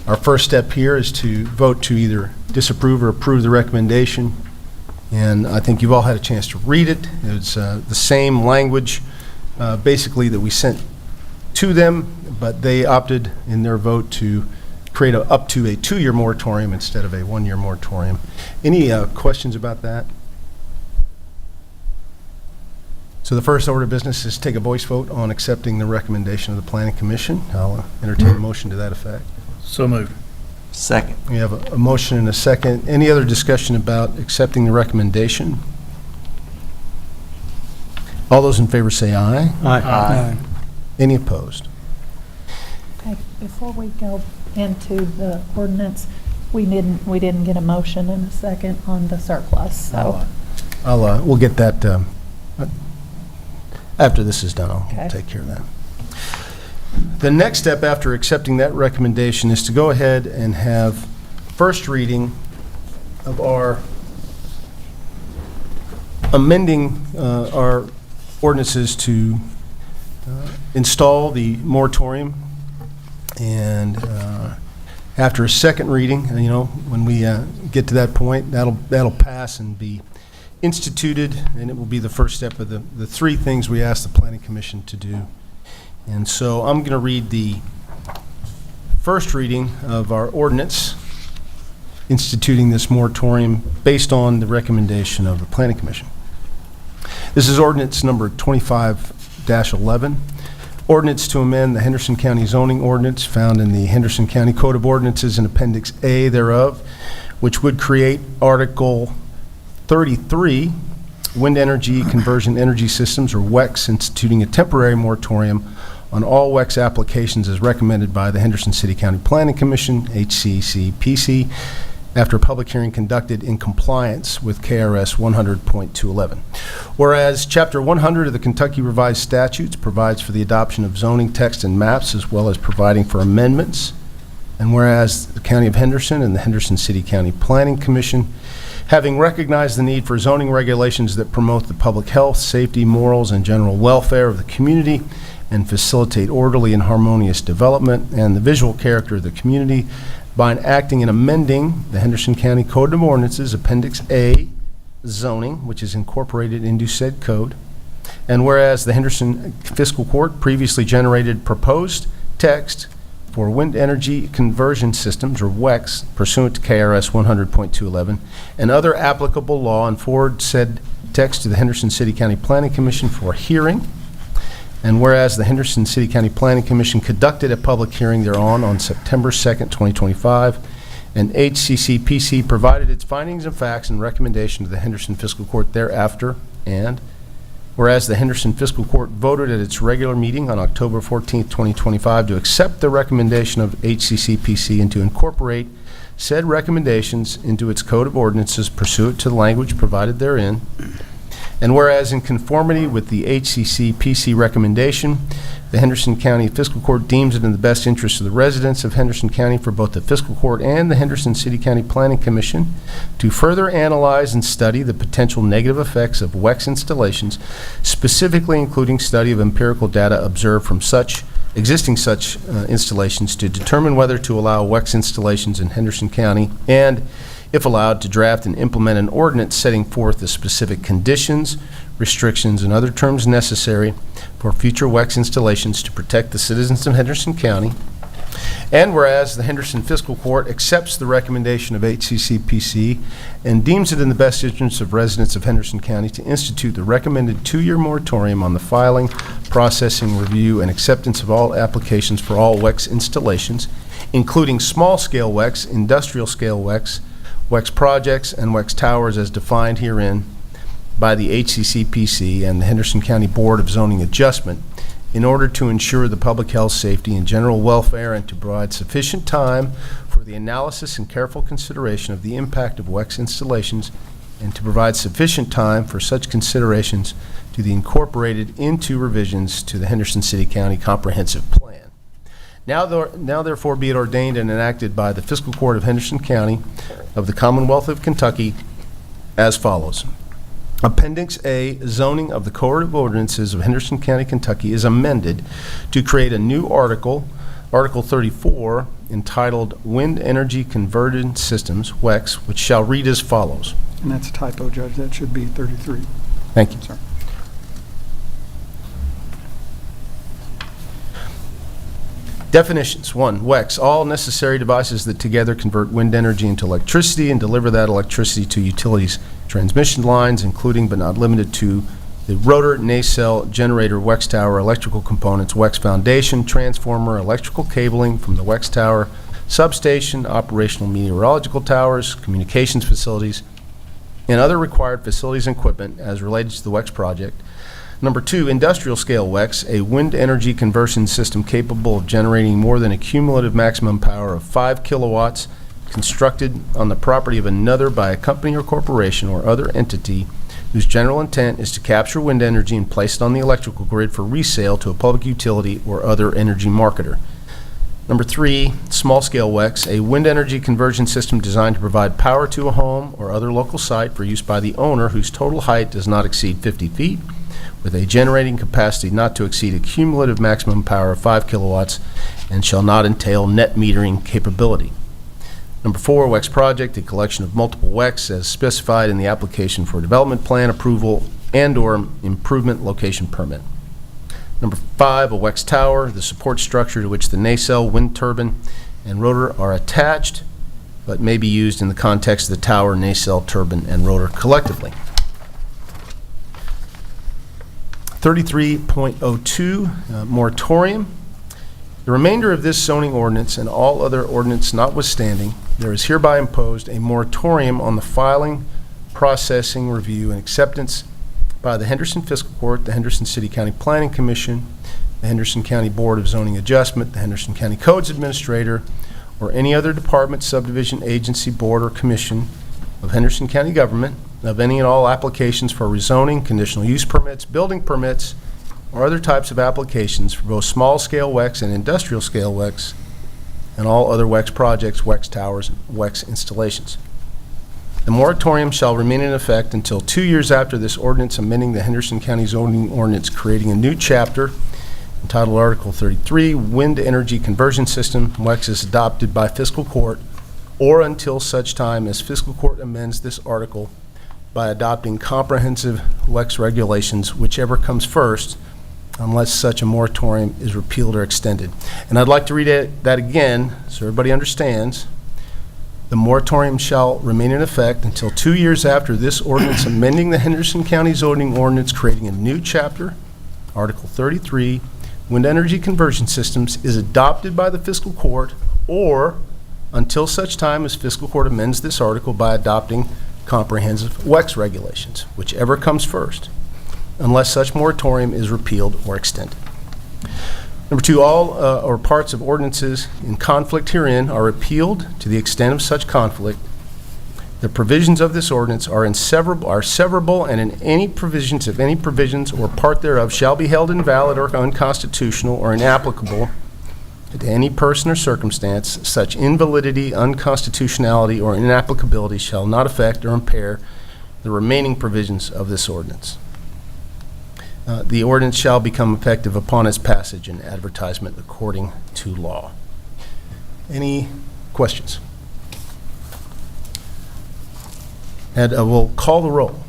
Speaker 1: our first step here is to vote to either disapprove or approve the recommendation And I think you've all had a chance to read it. It's the same language, basically, that we sent to them, but they opted in their vote to create up to a 2-year moratorium instead of a 1-year moratorium. Any questions about that? So the first order of business is take a voice vote on accepting the recommendation of the Planning Commission. I'll entertain a motion to that effect.
Speaker 6: So moved.
Speaker 5: Second.
Speaker 1: We have a motion and a second. Any other discussion about accepting the recommendation? All those in favor say aye.
Speaker 5: Aye.
Speaker 1: Any opposed?
Speaker 4: Okay, before we go into the ordinance, we didn't get a motion and a second on the surplus, so.
Speaker 1: We'll get that, after this is done, I'll
Speaker 4: Okay.
Speaker 1: take care of that. The next step after accepting that recommendation is to go ahead and have first reading of our amending our ordinances to install the moratorium. And after a second reading, when we get to that point, that'll pass and be instituted, and it will be the first step of the 3 things we asked the Planning Commission to do. And so I'm going to read the first reading of our ordinance instituting this moratorium based on the recommendation of the Planning Commission. This is ordinance number 25-11, ordinance to amend the Henderson County zoning ordinance found in the Henderson County Code of Ordinances in Appendix A thereof, which would create Article 33, Wind Energy Conversion Energy Systems, or WECS, instituting a temporary moratorium on all WECS applications as recommended by the Henderson City County Planning Commission, HCCPC, after a public hearing conducted in compliance with KRS 100.211. Whereas Chapter 100 of the Kentucky Revised Statutes provides for the adoption of zoning text and maps as well as providing for amendments, and whereas the County of Henderson and the Henderson City County Planning Commission, having recognized the need for zoning regulations that promote the public health, safety, morals, and general welfare of the community and facilitate orderly and harmonious development and the visual character of the community by enacting and amending the Henderson County Code of Ordinances, Appendix A, zoning, which is incorporated into said code. And whereas the Henderson Fiscal Court previously generated proposed text for wind energy conversion systems, or WECS, pursuant to KRS 100.211, and other applicable law, and forward said text to the Henderson City County Planning Commission for hearing. And whereas the Henderson City County Planning Commission conducted a public hearing thereon on September 2nd, 2025, and HCCPC provided its findings and facts and recommendation to the Henderson Fiscal Court thereafter, and whereas the Henderson Fiscal Court voted at its regular meeting on October 14th, 2025 to accept the recommendation of HCCPC and to incorporate said recommendations into its Code of Ordinances pursuant to the language provided therein. And whereas in conformity with the HCCPC recommendation, the Henderson County Fiscal Court deems it in the best interest of the residents of Henderson County for both the Fiscal Court and the Henderson City County Planning Commission to further analyze and study the potential negative effects of WECS installations, specifically including study of empirical data observed from existing installations to determine whether to allow WECS installations in Henderson County, and if allowed, to draft and implement an ordinance setting forth the specific conditions, restrictions, and other terms necessary for future WECS installations to protect the citizens of Henderson County. And whereas the Henderson Fiscal Court accepts the recommendation of HCCPC and deems it in the best interest of residents of Henderson County to institute the recommended 2-year moratorium on the filing, processing, review, and acceptance of all applications for all WECS installations, including small-scale WECS, industrial-scale WECS, WECS projects, and WECS towers as defined herein by the HCCPC and the Henderson County Board of Zoning Adjustment, in order to ensure the public health, safety, and general welfare, and to provide sufficient time for the analysis and careful consideration of the impact of WECS installations, and to provide sufficient time for such considerations to be incorporated into revisions to the Henderson City County Comprehensive Plan. Now therefore be it ordained and enacted by the Fiscal Court of Henderson County of the Commonwealth of Kentucky as follows. Appendix A, zoning of the Code of Ordinances of Henderson County, Kentucky, is amended to create a new article, Article 34, entitled Wind Energy Converted Systems, WECS, which shall read as follows.
Speaker 9: And that's a typo, Judge. That should be 33.
Speaker 1: Thank you.
Speaker 9: Sorry.
Speaker 1: Definitions. 1, WEX, all necessary devices that together convert wind energy into electricity and deliver that electricity to utilities transmission lines, including but not limited to the rotor, nacelle, generator, WEX tower, electrical components, WEX foundation, transformer, electrical cabling from the WEX tower, substation, operational meteorological towers, communications facilities, and other required facilities and equipment as related to the WEX project. Number 2, industrial scale WEX, a wind energy conversion system capable of generating more than a cumulative maximum power of 5 kilowatts, constructed on the property of another by a company or corporation or other entity whose general intent is to capture wind energy and place it on the electrical grid for resale to a public utility or other energy marketer. Number 3, small scale WEX, a wind energy conversion system designed to provide power to a home or other local site for use by the owner whose total height does not exceed 50 feet, with a generating capacity not to exceed a cumulative maximum power of 5 kilowatts and shall not entail net metering capability. Number 4, WEX project, a collection of multiple WEX as specified in the application for development plan approval and/or improvement location permit. Number 5, a WEX tower, the support structure to which the nacelle, wind turbine, and rotor are attached, but may be used in the context of the tower, nacelle, turbine, and rotor collectively. 33.02, moratorium. The remainder of this zoning ordinance and all other ordinance notwithstanding, there is hereby imposed a moratorium on the filing, processing, review, and acceptance by the Henderson Fiscal Court, the Henderson City County Planning Commission, the Henderson County Board of Zoning Adjustment, the Henderson County Codes Administrator, or any other department, subdivision, agency, board, or commission of Henderson County government of any and all applications for rezoning, conditional use permits, building permits, or other types of applications for both small-scale WEX and industrial-scale WEX, and all other WEX projects, WEX towers, and WEX installations. The moratorium shall remain in effect until 2 years after this ordinance amending the Henderson County zoning ordinance, creating a new chapter entitled Article 33, Wind Energy Conversion System, WEX is adopted by Fiscal Court, or until such time as Fiscal Court amends this article by adopting comprehensive WEX regulations, whichever comes first, unless such a moratorium is repealed or extended. And I'd like to read that again so everybody understands. The moratorium shall remain in effect until 2 years after this ordinance amending the Henderson County zoning ordinance, creating a new chapter, Article 33, Wind Energy Conversion Systems, is adopted by the Fiscal Court, or until such time as Fiscal Court amends this article by adopting comprehensive WEX regulations, whichever comes first, unless such moratorium is repealed or extended. Number 2, all or parts of ordinances in conflict herein are repealed to the extent of such conflict. The provisions of this ordinance are severable, and in any provisions, if any provisions or part thereof shall be held invalid or unconstitutional or inapplicable to any person or circumstance, such invalidity, unconstitutionality, or inapplicability shall not affect or impair the remaining provisions of this ordinance. The ordinance shall become effective upon its passage and advertisement according to law. Any questions? And we'll call the roll.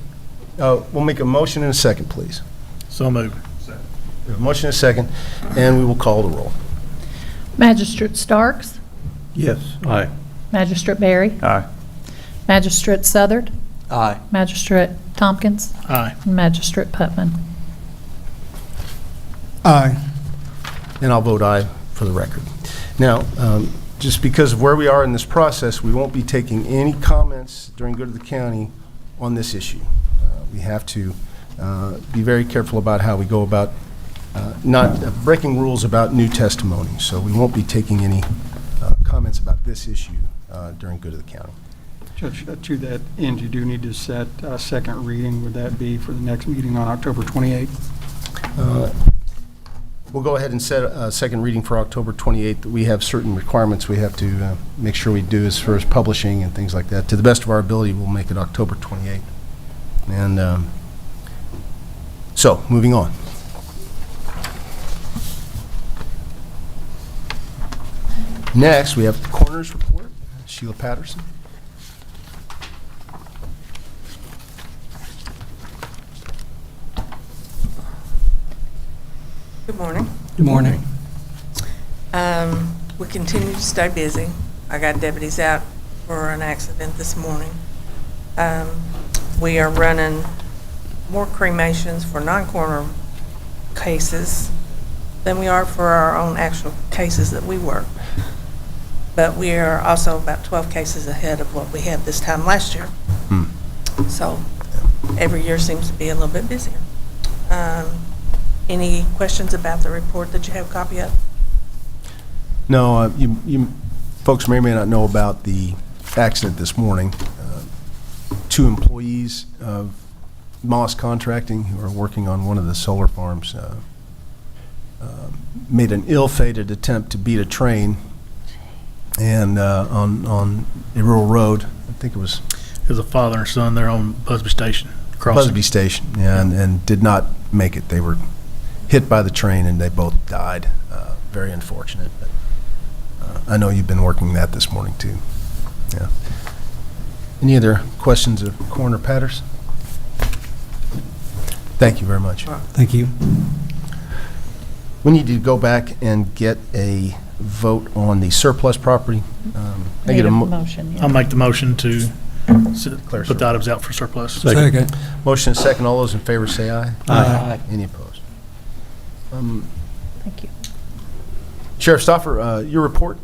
Speaker 1: We'll make a motion in a second, please.
Speaker 6: So moved.
Speaker 1: We have a motion in a second, and we will call the roll.
Speaker 4: Magistrate Starks?
Speaker 11: Yes. Aye.
Speaker 4: Magistrate Barry?
Speaker 6: Aye.
Speaker 4: Magistrate Southard?
Speaker 5: Aye.
Speaker 4: Magistrate Tompkins?
Speaker 6: Aye.
Speaker 4: And Magistrate Putman.
Speaker 1: Aye. And I'll vote aye for the record. Now, just because of where we are in this process, we won't be taking any comments during Good of the County on this issue. We have to be very careful about how we go about not breaking rules about new testimony. So we won't be taking any comments about this issue during Good of the County.
Speaker 9: Judge, to that end, you do need to set a second reading. Would that be for the next meeting on October 28th?
Speaker 1: We'll go ahead and set a second reading for October 28th. We have certain requirements we have to make sure we do as far as publishing and things like that. To the best of our ability, we'll make it October 28th. And so, moving on. Next, we have the coroner's report. Sheila Patterson.
Speaker 13: Good morning.
Speaker 10: Good morning.
Speaker 13: We continue to stay busy. I got deputies out for an accident this morning. We are running more cremations for non-coroner cases than we are for our own actual cases that we work. But we are also about 12 cases ahead of what we had this time last year. So every year seems to be a little bit busier. Any questions about the report that you have a copy of?
Speaker 1: No, you folks may or may not know about the accident this morning. 2 employees of Moss Contracting who are working on one of the solar farms made an ill-fated attempt to beat a train and on a rural road. I think it was
Speaker 6: There's a father and son there on Busby Station. Crossing.
Speaker 1: Busby Station, yeah, and did not make it. They were hit by the train and they both died. Very unfortunate. But I know you've been working that this morning too. Yeah. Any other questions of Coroner Patterson? Thank you very much.
Speaker 10: Thank you.
Speaker 1: We need to go back and get a vote on the surplus property. I get a
Speaker 4: motion. Yeah.
Speaker 6: I'll make the motion to
Speaker 1: Declare
Speaker 6: put the items out for surplus.
Speaker 10: Second.
Speaker 1: motion and second. All those in favor say aye.
Speaker 10: Aye.
Speaker 1: Any opposed?
Speaker 4: Thank you.
Speaker 1: Sheriff Stoffer, your report.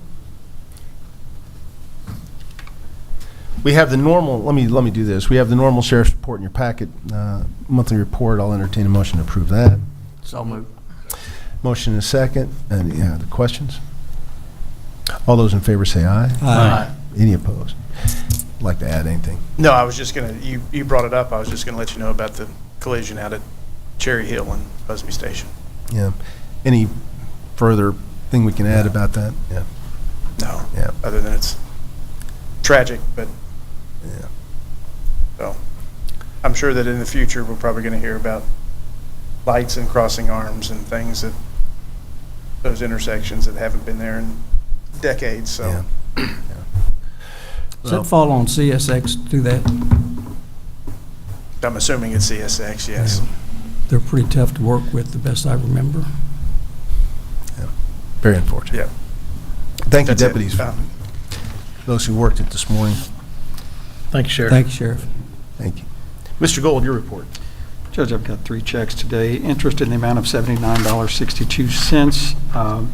Speaker 1: We have the normal. Let me do this. We have the normal sheriff's report in your packet, monthly report. I'll entertain a motion to approve that.
Speaker 5: So moved.
Speaker 1: Motion and a second. Any other questions? All those in favor say aye.
Speaker 10: Aye.
Speaker 1: Any opposed? Like to add anything?
Speaker 14: No, I was just going to, you brought it up, I was just going to let you know about the collision out at Cherry Hill and Busby Station.
Speaker 1: Yeah. Any further thing we can add about that? Yeah.
Speaker 14: No,
Speaker 1: Yeah.
Speaker 14: other than it's tragic, but,
Speaker 1: Yeah.
Speaker 14: so, I'm sure that in the future, we're probably going to hear about lights and crossing arms and things at those intersections that haven't been there in decades, so.
Speaker 1: Yeah.
Speaker 10: Does that fall on CSX through that?
Speaker 14: I'm assuming it's CSX, yes.
Speaker 10: They're pretty tough to work with, the best I remember.
Speaker 1: Very unfortunate.
Speaker 14: Yeah.
Speaker 1: Thank you,
Speaker 14: That's it.
Speaker 1: deputies, for those who worked it this morning.
Speaker 6: Thank you, Sheriff.
Speaker 10: Thank you, Sheriff.
Speaker 1: Thank you. Mr. Gold, your report.
Speaker 9: Judge, I've got 3 checks today. Interest in the amount of $79.62.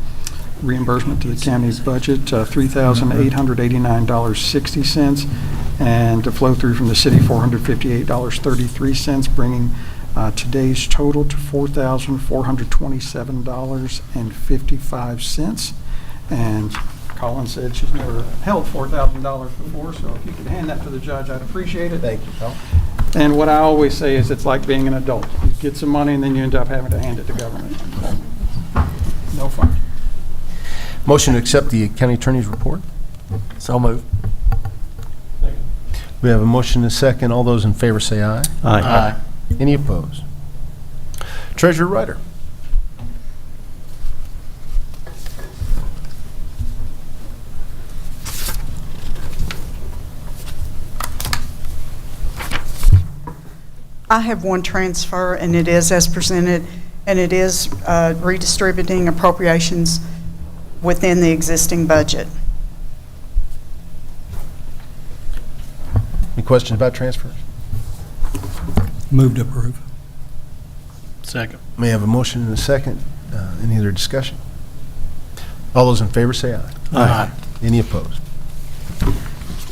Speaker 9: Reimbursement to the county's budget, $3,889.60. And to flow through from the city, $458.33, bringing today's total to $427.55. And Colin said she's never held $4,000 before, so if you could hand that to the judge, I'd appreciate it.
Speaker 1: Thank you, Paul.
Speaker 9: And what I always say is it's like being an adult. You get some money and then you end up having to hand it to government. No fun.
Speaker 1: Motion to accept the county attorney's report.
Speaker 5: So moved.
Speaker 1: We have a motion and a second. All those in favor say aye.
Speaker 5: Aye.
Speaker 1: Any opposed? Treasurer Ryder.
Speaker 15: I have one transfer, and it is as presented, and it is redistributing appropriations within the existing budget.
Speaker 1: Any questions about transfers?
Speaker 10: Move to approve.
Speaker 6: Second.
Speaker 1: May have a motion and a second. Any other discussion? All those in favor say aye.
Speaker 6: Aye.
Speaker 1: Any opposed?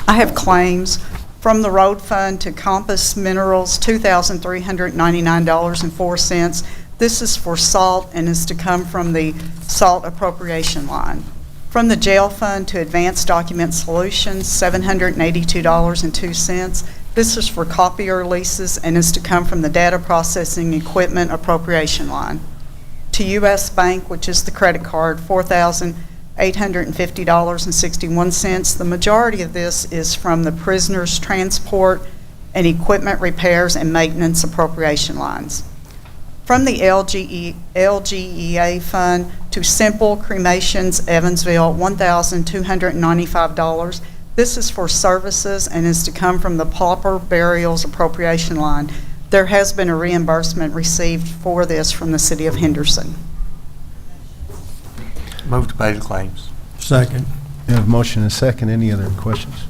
Speaker 15: I have claims from the road fund to Compass Minerals, $2,399.04. This is for salt and is to come from the salt appropriation line. From the jail fund to Advanced Document Solutions, $782.02. This is for copier leases and is to come from the data processing equipment appropriation line. To U.S. Bank, which is the credit card, $4,850.61. The majority of this is from the prisoners' transport and equipment repairs and maintenance appropriation lines. From the LGEA fund to Simple Cremations, Evansville, $1,295. This is for services and is to come from the pauper burials appropriation line. There has been a reimbursement received for this from the city of Henderson.
Speaker 5: Move to pay the claims.
Speaker 10: Second.
Speaker 1: We have a motion and a second. Any other questions?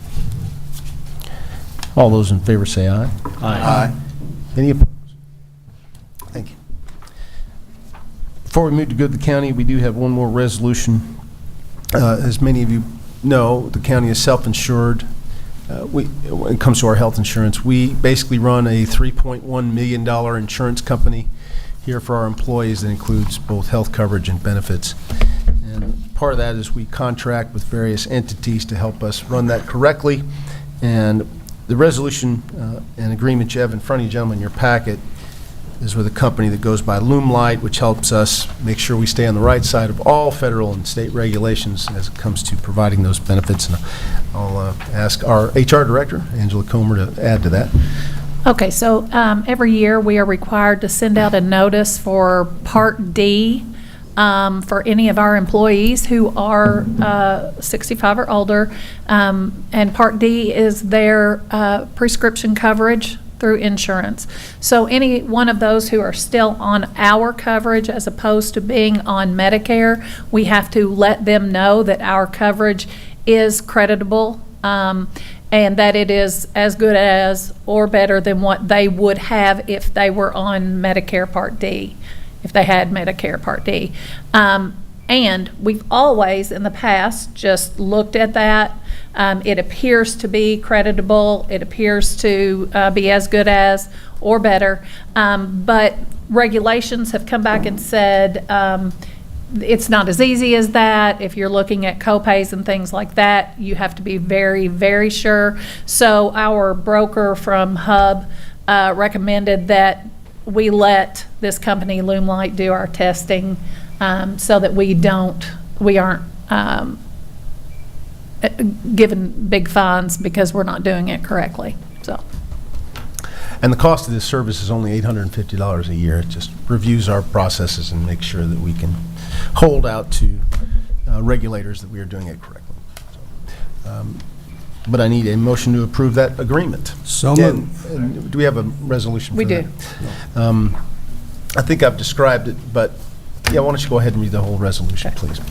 Speaker 1: All those in favor say aye.
Speaker 5: Aye.
Speaker 1: Any opposed? Thank you. Before we move to go to the county, we do have one more resolution. As many of you know, the county is self-insured. When it comes to our health insurance, we basically run a $3.1 million insurance company here for our employees that includes both health coverage and benefits. And part of that is we contract with various entities to help us run that correctly. And the resolution and agreement you have in front of you, gentlemen, in your packet is with a company that goes by Loomlight, which helps us make sure we stay on the right side of all federal and state regulations as it comes to providing those benefits. And I'll ask our HR director, Angela Comer, to add to that.
Speaker 4: Okay, so every year we are required to send out a notice for Part D for any of our employees who are 65 or older. And Part D is their prescription coverage through insurance. So any one of those who are still on our coverage as opposed to being on Medicare, we have to let them know that our coverage is creditable and that it is as good as or better than what they would have if they were on Medicare Part D, if they had Medicare Part D. And we've always, in the past, just looked at that. It appears to be creditable. It appears to be as good as or better. But regulations have come back and said it's not as easy as that. If you're looking at copays and things like that, you have to be very, very sure. So our broker from Hub recommended that we let this company, Loomlight, do our testing so that we aren't given big fines because we're not doing it correctly. So.
Speaker 1: And the cost of this service is only $850 a year. It just reviews our processes and makes sure that we can hold out to regulators that we are doing it correctly. So, but I need a motion to approve that agreement.
Speaker 10: So moved.
Speaker 1: And do we have a resolution for
Speaker 4: We
Speaker 1: that?
Speaker 4: do.
Speaker 1: I think I've described it, but yeah, why don't you go ahead and read the whole resolution, please.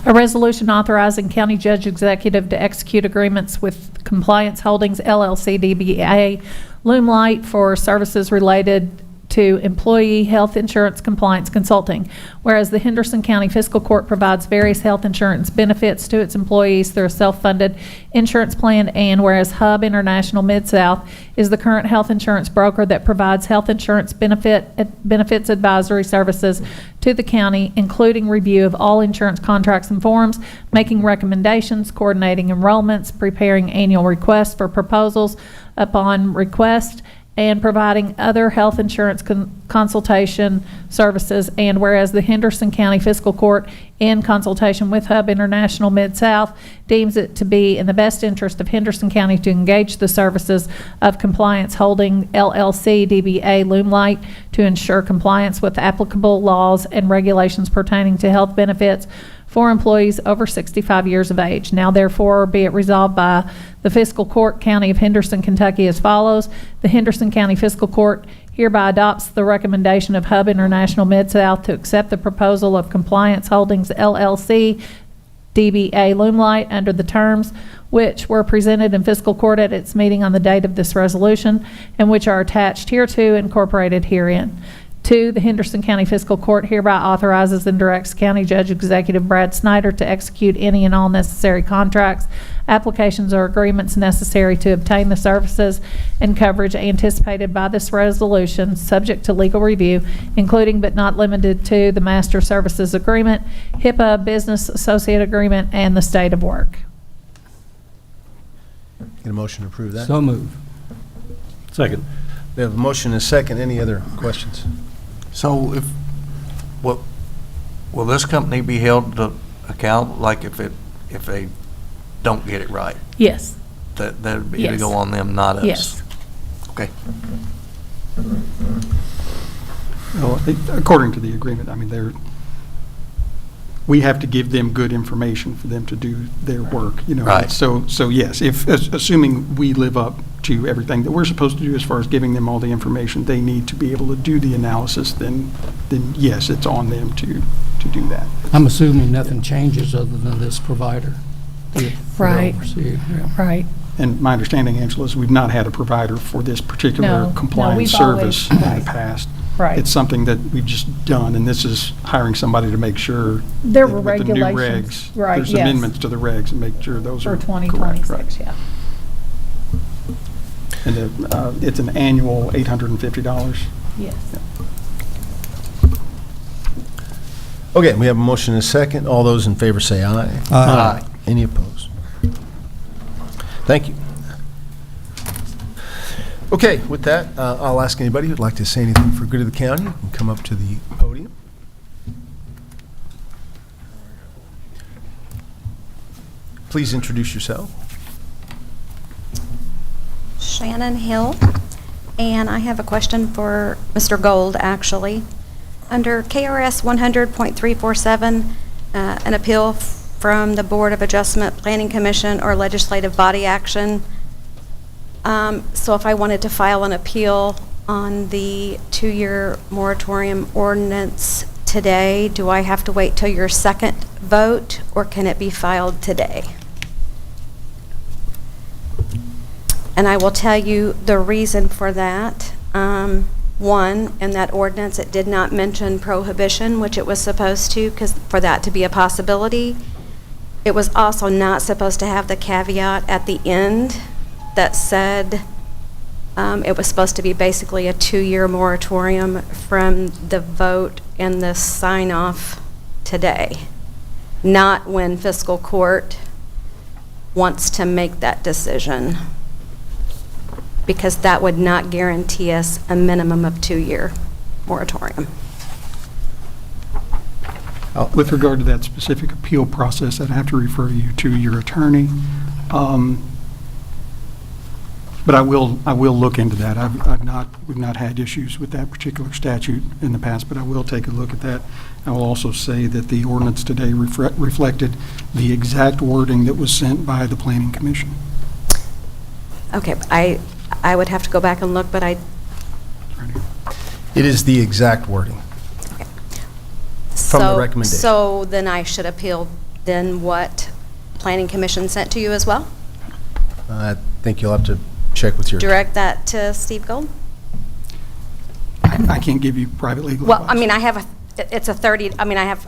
Speaker 4: A resolution authorizing county judge executive to execute agreements with Compliance Holdings LLC DBA Loomlight for services related to employee health insurance compliance consulting. Whereas the Henderson County Fiscal Court provides various health insurance benefits to its employees through a self-funded insurance plan, and whereas Hub International Mid-South is the current health insurance broker that provides health insurance benefits advisory services to the county, including review of all insurance contracts and forms, making recommendations, coordinating enrollments, preparing annual requests for proposals upon request, and providing other health insurance consultation services. And whereas the Henderson County Fiscal Court, in consultation with Hub International Mid-South, deems it to be in the best interest of Henderson County to engage the services of Compliance Holding LLC DBA Loomlight to ensure compliance with applicable laws and regulations pertaining to health benefits for employees over 65 years of age. Now therefore be it resolved by the Fiscal Court, County of Henderson, Kentucky as follows. The Henderson County Fiscal Court hereby adopts the recommendation of Hub International Mid-South to accept the proposal of Compliance Holdings LLC DBA Loomlight under the terms which were presented in Fiscal Court at its meeting on the date of this resolution and which are attached hereto and incorporated herein. 2, the Henderson County Fiscal Court hereby authorizes and directs County Judge Executive Brad Snyder to execute any and all necessary contracts, applications, or agreements necessary to obtain the services and coverage anticipated by this resolution, subject to legal review, including but not limited to the Master Services Agreement, HIPAA Business Associate Agreement, and the State of Work.
Speaker 1: Get a motion to approve that?
Speaker 10: So moved.
Speaker 11: Second.
Speaker 1: We have a motion and a second. Any other questions?
Speaker 5: So will this company be held to account, like if they don't get it right?
Speaker 4: Yes.
Speaker 5: That'd be to
Speaker 4: Yes.
Speaker 5: go on them, not us?
Speaker 4: Yes.
Speaker 5: Okay.
Speaker 9: Well, according to the agreement, I mean, we have to give them good information for them to do their work, you know.
Speaker 5: Right.
Speaker 9: So yes, assuming we live up to everything that we're supposed to do as far as giving them all the information they need to be able to do the analysis, then yes, it's on them to to do that.
Speaker 10: I'm assuming nothing changes other than this provider.
Speaker 4: Right.
Speaker 10: Yeah.
Speaker 4: Right.
Speaker 9: And my understanding, Angela, is we've not had a provider for this particular
Speaker 4: No,
Speaker 9: compliance
Speaker 4: we've always-
Speaker 9: service in the
Speaker 4: right.
Speaker 9: past.
Speaker 4: Right.
Speaker 9: It's something that we've just done, and this is hiring somebody to make sure
Speaker 4: There
Speaker 9: that
Speaker 4: were
Speaker 9: with the new
Speaker 4: regulations,
Speaker 9: regs,
Speaker 4: right,
Speaker 9: there's
Speaker 4: yes.
Speaker 9: amendments to the regs and make sure those
Speaker 4: For
Speaker 9: are correct.
Speaker 4: 2026,
Speaker 9: Right.
Speaker 4: yeah.
Speaker 9: And it's an annual $850.
Speaker 4: Yes.
Speaker 1: Okay, we have a motion and a second. All those in favor say aye.
Speaker 10: Aye.
Speaker 1: Any opposed? Thank you. Okay, with that, I'll ask anybody who'd like to say anything for good of the county and come up to the podium. Please introduce yourself.
Speaker 16: Shannon Hill, and I have a question for Mr. Gold, actually. Under KRS 100.347, an appeal from the Board of Adjustment, Planning Commission, or legislative body action. So if I wanted to file an appeal on the 2-year moratorium ordinance today, do I have to wait till your second vote, or can it be filed today? And I will tell you the reason for that. One, in that ordinance, it did not mention prohibition, which it was supposed to, because for that to be a possibility. It was also not supposed to have the caveat at the end that said it was supposed to be basically a 2-year moratorium from the vote and the sign-off today, not when fiscal court wants to make that decision, because that would not guarantee us a minimum of 2-year moratorium.
Speaker 9: With regard to that specific appeal process, I'd have to refer you to your attorney. But I will look into that. We've not had issues with that particular statute in the past, but I will take a look at that. I will also say that the ordinance today reflected the exact wording that was sent by the Planning Commission.
Speaker 16: Okay, I would have to go back and look, but
Speaker 1: It is the exact wording from the recommendation.
Speaker 16: So then I should appeal then what Planning Commission sent to you as well?
Speaker 1: I think you'll have to check with your...
Speaker 16: Direct that to Steve Gold?
Speaker 9: I can't give you private legal
Speaker 16: Well,
Speaker 9: advice.
Speaker 16: I mean,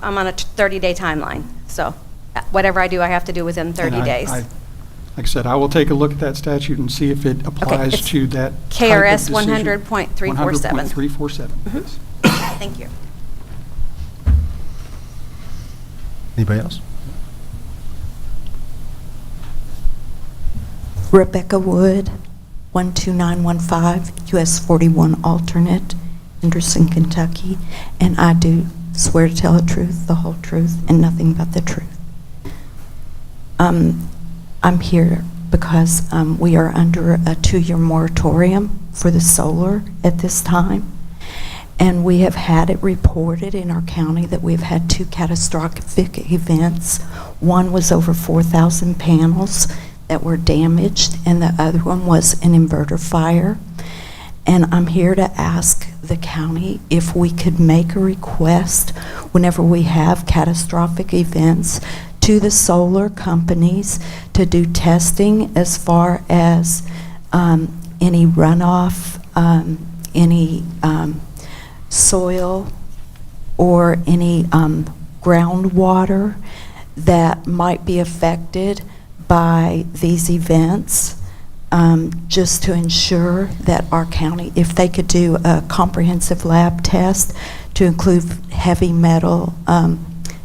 Speaker 16: I'm on a 30-day timeline, so whatever I do, I have to do within 30
Speaker 9: And
Speaker 16: days.
Speaker 9: like I said, I will take a look at that statute and see if it applies
Speaker 16: it's
Speaker 9: to that
Speaker 16: KRS
Speaker 9: type of decision.
Speaker 16: 100.347.
Speaker 9: 100.347, yes.
Speaker 16: Thank you.
Speaker 1: Anybody else?
Speaker 17: Rebecca Wood, 12915 US 41 alternate, Henderson, Kentucky, and I do swear to tell the truth, the whole truth, and nothing but the truth. I'm here because we are under a 2-year moratorium for the solar at this time, and we have had it reported in our county that we've had 2 catastrophic events. One was over 4,000 panels that were damaged, and the other one was an inverter fire. And I'm here to ask the county if we could make a request whenever we have catastrophic events to the solar companies to do testing as far as any runoff, any soil, or any groundwater that might be affected by these events, just to ensure that our county, if they could do a comprehensive lab test to include heavy metal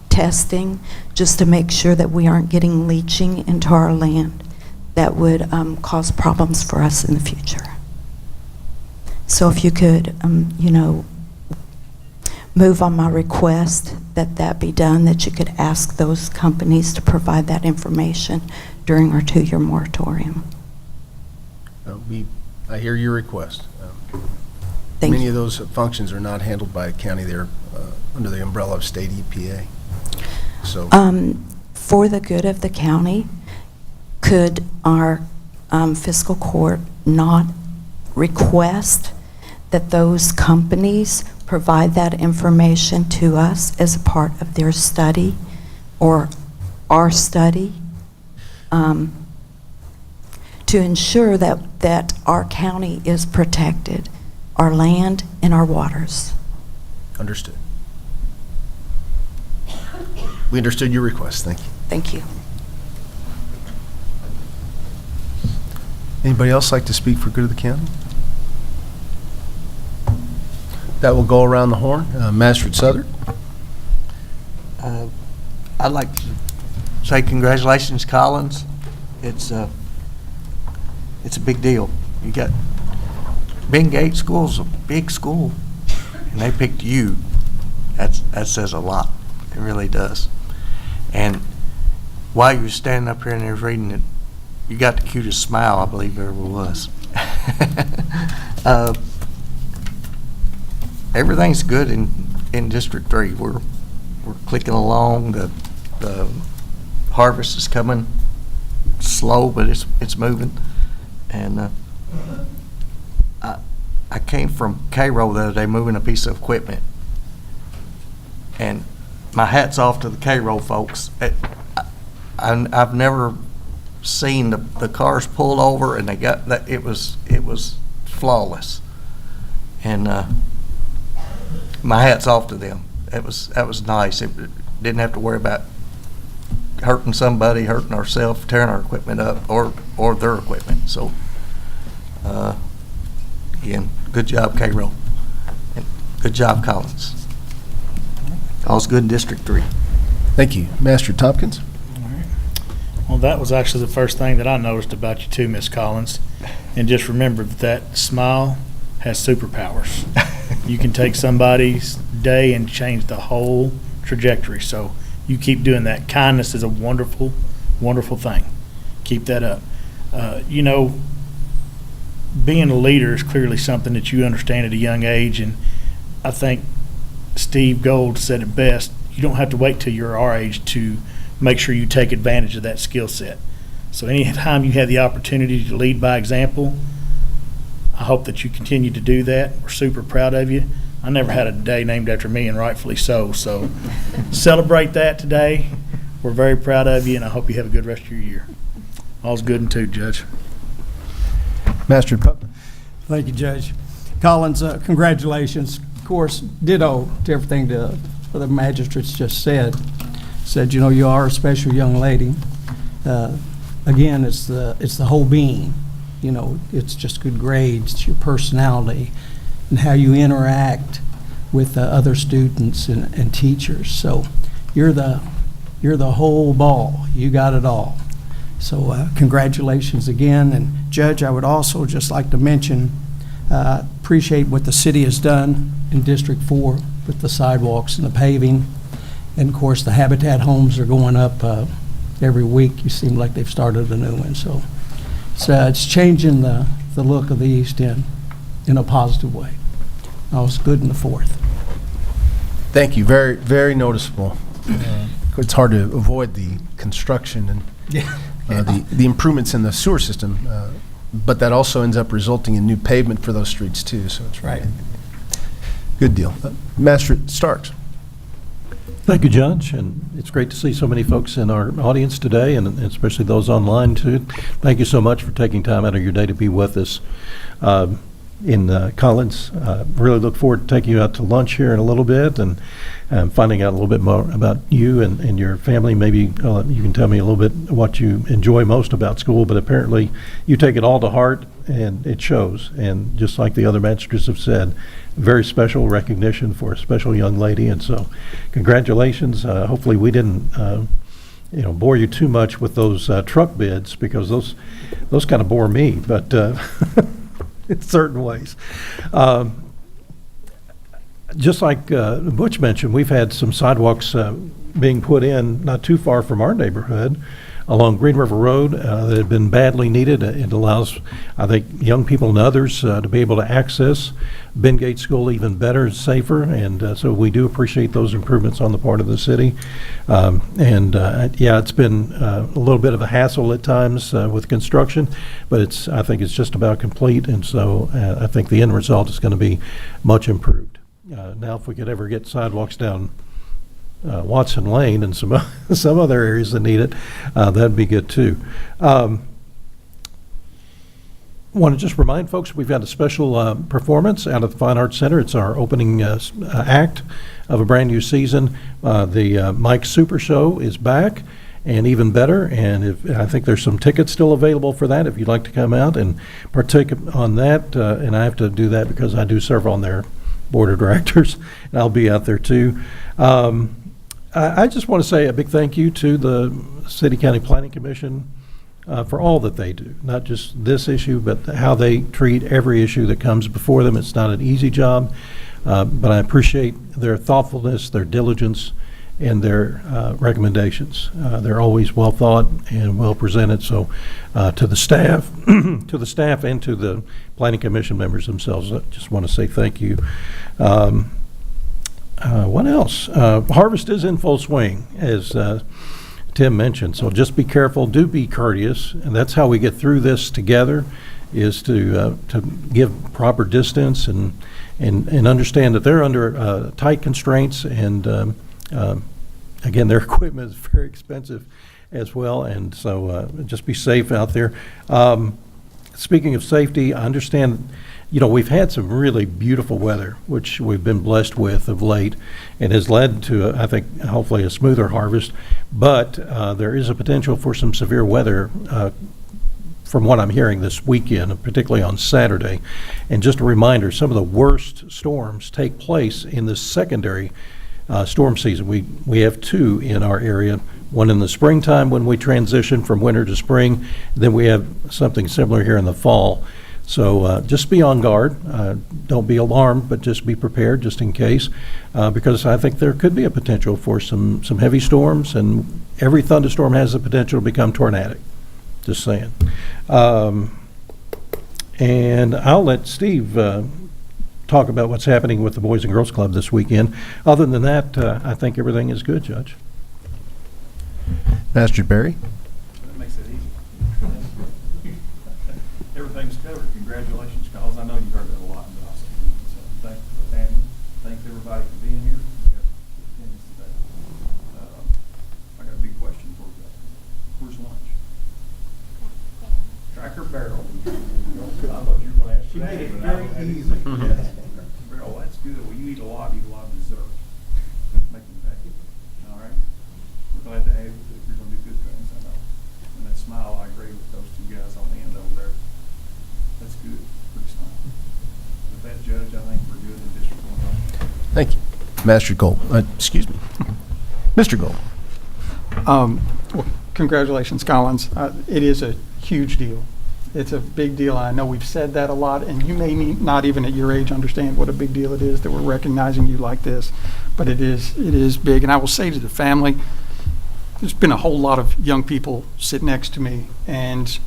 Speaker 17: testing, just to make sure that we aren't getting leaching into our land that would cause problems for us in the future. So if you could, move on my request that that be done, that you could ask those companies to provide that information during our 2-year moratorium.
Speaker 1: I hear your request.
Speaker 17: Thank
Speaker 1: Many
Speaker 17: you.
Speaker 1: of those functions are not handled by a county. They're under the umbrella of state EPA. So
Speaker 17: For the good of the county, could our fiscal court not request that those companies provide that information to us as a part of their study or our study, to ensure that our county is protected, our land and our waters.
Speaker 1: Understood. We understood your request. Thank you.
Speaker 17: Thank you.
Speaker 1: Anybody else like to speak for good of the county? That will go around the horn. Master Southern.
Speaker 5: I'd like to say congratulations, Collins. It's a big deal. You got Bingate School's a big school, and they picked you. That says a lot. It really does. And while you were standing up here and there reading it, you got the cutest smile I believe there ever was. Everything's good in District 3. We're clicking along. The harvest is coming slow, but it's moving. And I came from Cairo the other day moving a piece of equipment, and my hat's off to the Cairo folks. I've never seen the cars pulled over, and they got that. It was flawless, and my hat's off to them. That was nice. It didn't have to worry about hurting somebody, hurting ourselves, tearing our equipment up, or their equipment. So again, good job, Cairo, and good job, Collins. All's good in District 3.
Speaker 1: Thank you. Master Tompkins.
Speaker 6: Well, that was actually the first thing that I noticed about you too, Miss Collins. And just remember that smile has superpowers. You can take somebody's day and change the whole trajectory. So you keep doing that. Kindness is a wonderful, wonderful thing. Keep that up. Being a leader is clearly something that you understand at a young age. And I think Steve Gold said it best. You don't have to wait till you're our age to make sure you take advantage of that skill set. So anytime you have the opportunity to lead by example, I hope that you continue to do that. We're super proud of you. I never had a day named after me, and rightfully so. So celebrate that today. We're very proud of you, and I hope you have a good rest of your year. All's good and two, Judge.
Speaker 1: Master Putman.
Speaker 10: Thank you, Judge. Collins, congratulations. Of course, ditto to everything the magistrates just said. Said, you are a special young lady. Again, it's the whole being. It's just good grades, it's your personality, and how you interact with other students and teachers. So you're the whole ball. You got it all. So congratulations again. And Judge, I would also just like to mention, appreciate what the city has done in District 4 with the sidewalks and the paving. And of course, the Habitat homes are going up every week. You seem like they've started a new one. So it's changing the look of the East End in a positive way. It's good in the 4th.
Speaker 1: Thank you. Very, very noticeable. It's hard to avoid the construction and the improvements in the sewer system, but that also ends up resulting in new pavement for those streets too. So it's right. Good deal. Master Starks.
Speaker 11: Thank you, Judge, and it's great to see so many folks in our audience today, and especially those online too. Thank you so much for taking time out of your day to be with us. In Collins, really look forward to taking you out to lunch here in a little bit and finding out a little bit more about you and your family. Maybe you can tell me a little bit what you enjoy most about school, but apparently you take it all to heart and it shows. And just like the other magistrates have said, very special recognition for a special young lady. And so congratulations. Hopefully we didn't bore you too much with those truck bids, because those kind of bore me, but in certain ways. Just like Butch mentioned, we've had some sidewalks being put in not too far from our neighborhood. along Green River Road that have been badly needed. It allows, I think, young people and others to be able to access Bengate School even better and safer, and so we do appreciate those improvements on the part of the city. Yeah, it's been a little bit of a hassle at times with construction, but I think it's just about complete, and so I think the end result is going to be much improved. Now, if we could ever get sidewalks down Watson Lane and some other areas that need it, that'd be good too. Want to just remind folks we've got a special performance out at the Fine Arts Center. It's our opening act of a brand new season. The Mike Super Show is back, and even better. And I think there's some tickets still available for that if you'd like to come out and partake on that. And I have to do that because I do serve on their board of directors, and I'll be out there too. I just want to say a big thank you to the City County Planning Commission for all that they do, not just this issue, but how they treat every issue that comes before them. It's not an easy job, but I appreciate their thoughtfulness, their diligence, and their recommendations. They're always well thought and well presented. So to the staff, and to the Planning Commission members themselves, I just want to say thank you. What else? Harvest is in full swing, as Tim mentioned, so just be careful, do be courteous, and that's how we get through this together, is to give proper distance and understand that they're under tight constraints, and again, their equipment is very expensive as well, and so just be safe out there. Speaking of safety, I understand, we've had some really beautiful weather, which we've been blessed with of late, and has led to, I think, hopefully a smoother harvest. But there is a potential for some severe weather from what I'm hearing this weekend, particularly on Saturday. And just a reminder, some of the worst storms take place in the secondary storm season. We have two in our area, one in the springtime when we transition from winter to spring, then we have something similar here in the fall. So just be on guard. Don't be alarmed, but just be prepared just in case, because I think there could be a potential for some heavy storms, and every thunderstorm has the potential to become tornadic. Just saying. And I'll let Steve talk about what's happening with the Boys and Girls Club this weekend. Other than that, I think everything is good, Judge.
Speaker 1: Master Barry?
Speaker 18: That makes it easy. Everything's covered. Congratulations, Carlos. I know you've heard that a lot, but also, so thank you for the family. Thank everybody for being here. We got attendance today. I got a big question for you guys. Where's lunch? Cracker Barrel. I thought you were going to ask. She made it very easy. Barrel, that's good. Well, you eat a lot of dessert. Make them back. All right. We're glad to have you. You're going to do good things, I know. And that smile, I agree with those two guys on the end over there. That's good. Pretty smile. With that, Judge, I think we're good in District 1.
Speaker 1: Thank you. Master Gold. Excuse me. Mr. Gold.
Speaker 9: Well, congratulations, Collins. It is a huge deal. It's a big deal. I know we've said that a lot, and you may not even at your age understand what a big deal it is that we're recognizing you like this, but it is big. And I will say to the family, there's been a whole lot of young people sit next to me, and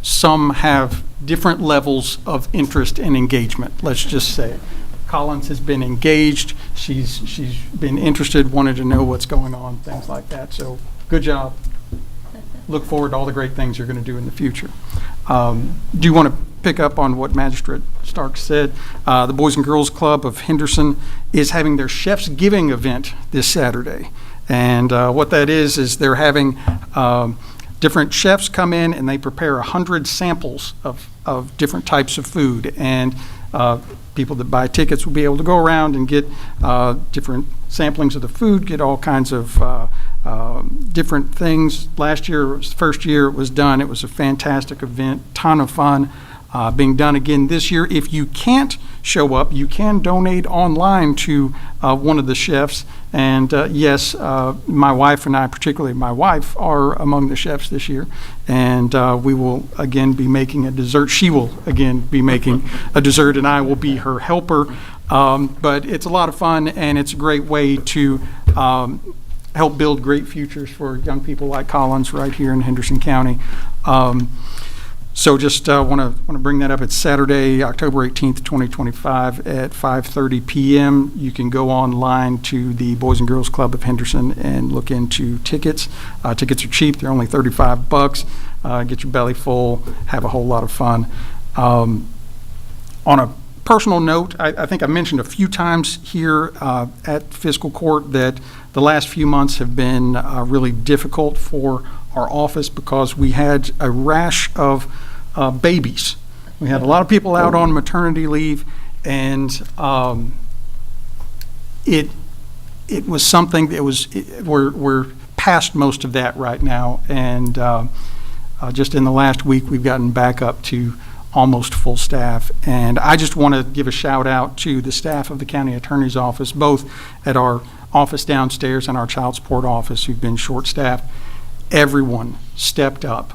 Speaker 9: some have different levels of interest and engagement, let's just say. Collins has been engaged. She's been interested, wanted to know what's going on, things like that. So good job. Look forward to all the great things you're going to do in the future. Do you want to pick up on what Magistrate Stark said? The Boys and Girls Club of Henderson is having their Chef's Giving event this Saturday. And what that is they're having different chefs come in and they prepare 100 samples of different types of food. And people that buy tickets will be able to go around and get different samplings of the food, get all kinds of different things. Last year, was the first year it was done. It was a fantastic event, ton of fun. Being done again this year. If you can't show up, you can donate online to one of the chefs. And yes, my wife and I, particularly my wife, are among the chefs this year. And we will again be making a dessert. She will again be making a dessert, and I will be her helper. But it's a lot of fun, and it's a great way to help build great futures for young people like Collins right here in Henderson County. So just want to bring that up. It's Saturday, October 18th, 2025 at 5:30 p.m. You can go online to the Boys and Girls Club of Henderson and look into tickets. Tickets are cheap. They're only $35. Get your belly full, have a whole lot of fun. On a personal note, I think I mentioned a few times here at Fiscal Court that the last few months have been really difficult for our office because we had a rash of babies. We had a lot of people out on maternity leave, and it was something that we're past most of that right now, and just in the last week we've gotten back up to almost full staff. And I just want to give a shout out to the staff of the county attorney's office, both at our office downstairs and our child support office, who've been short-staffed. Everyone stepped up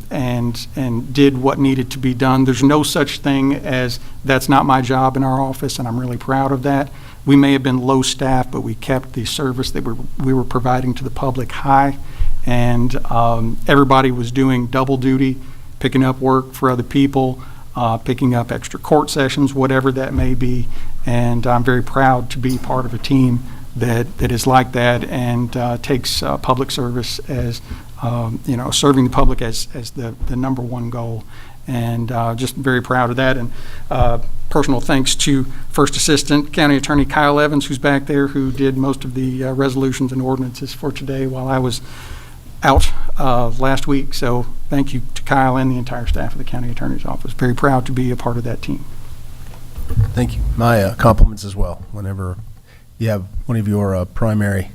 Speaker 9: and did what needed to be done. There's no such thing as that's not my job in our office, and I'm really proud of that. We may have been low staff, but we kept the service that we were providing to the public high, and everybody was doing double duty, picking up work for other people, picking up extra court sessions, whatever that may be. And I'm very proud to be part of a team that is like that and takes public service as, serving the public as the number one goal. And just very proud of that. And personal thanks to First Assistant County Attorney Kyle Evans, who's back there, who did most of the resolutions and ordinances for today while I was out last week. So thank you to Kyle and the entire staff of the County Attorney's Office. Very proud to be a part of that team.
Speaker 1: Thank you. My compliments as well. Whenever you have one of your primary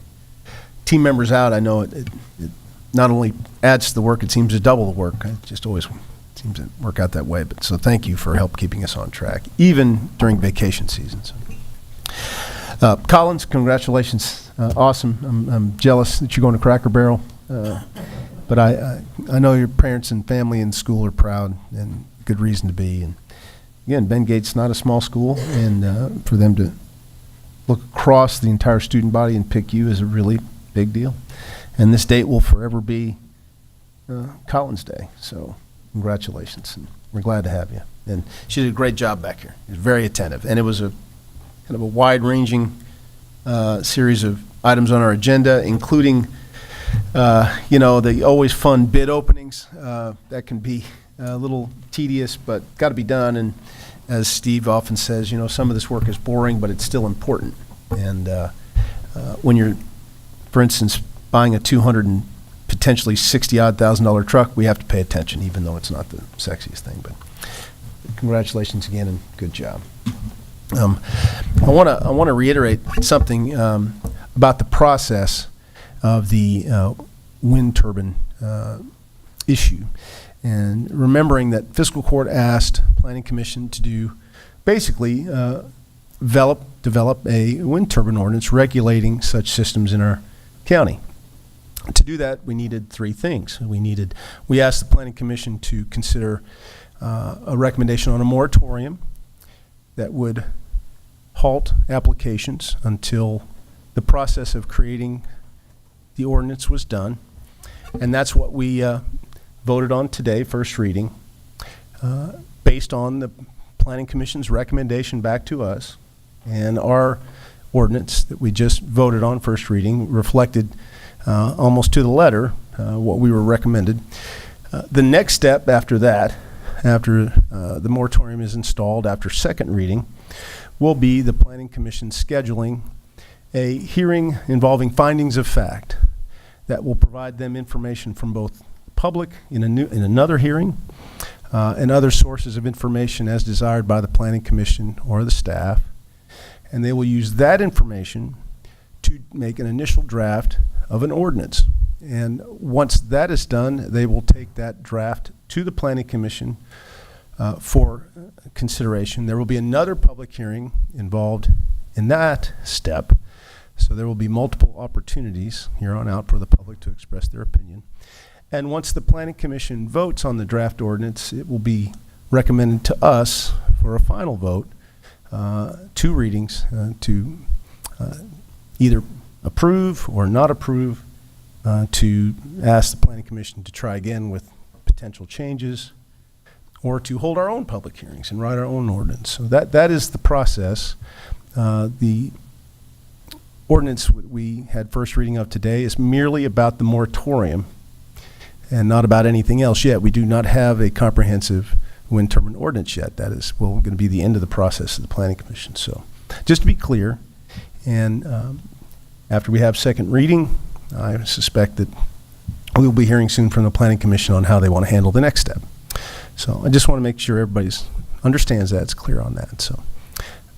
Speaker 1: team members out, I know it not only adds to the work, it seems to double the work. It just always seems to work out that way. But so thank you for help keeping us on track, even during vacation seasons. Collins, congratulations. Awesome. I'm jealous that you're going to Cracker Barrel. But I know your parents and family and school are proud, and good reason to be. And again, Ben Gates not a small school, and for them to look across the entire student body and pick you is a really big deal. And this date will forever be Collins Day. So congratulations, and we're glad to have you. And she did a great job back here. She was very attentive, and it was a kind of a wide-ranging series of items on our agenda, including the always fun bid openings. That can be a little tedious, but got to be done. And as Steve often says, some of this work is boring, but it's still important. And when you're, for instance, buying a $200,000 and potentially $60,000 truck, we have to pay attention, even though it's not the sexiest thing. But congratulations again, and good job. I want to reiterate something about the process of the wind turbine issue, and remembering that Fiscal Court asked Planning Commission to do basically develop a wind turbine ordinance regulating such systems in our county. To do that, we needed three things. We asked the Planning Commission to consider a recommendation on a moratorium that would halt applications until the process of creating the ordinance was done. And that's what we voted on today, first reading, based on the Planning Commission's recommendation back to us. And our ordinance that we just voted on first reading reflected almost to the letter what we were recommended. The next step after that, after the moratorium is installed, after second reading, will be the Planning Commission scheduling a hearing involving findings of fact that will provide them information from both public in another hearing and other sources of information as desired by the Planning Commission or the staff. And they will use that information to make an initial draft of an ordinance. And once that is done, they will take that draft to the Planning Commission for consideration. There will be another public hearing involved in that step. So there will be multiple opportunities here on out for the public to express their opinion. And once the Planning Commission votes on the draft ordinance, it will be recommended to us for a final vote, two readings, to either approve or not approve, to ask the Planning Commission to try again with potential changes, or to hold our own public hearings and write our own ordinance. So that is the process. The ordinance we had first reading of today is merely about the moratorium and not about anything else yet. We do not have a comprehensive wind turbine ordinance yet. That is going to be the end of the process of the Planning Commission. So just to be clear, and after we have second reading, I suspect that we will be hearing soon from the Planning Commission on how they want to handle the next step. So I just want to make sure everybody understands that, it's clear on that. So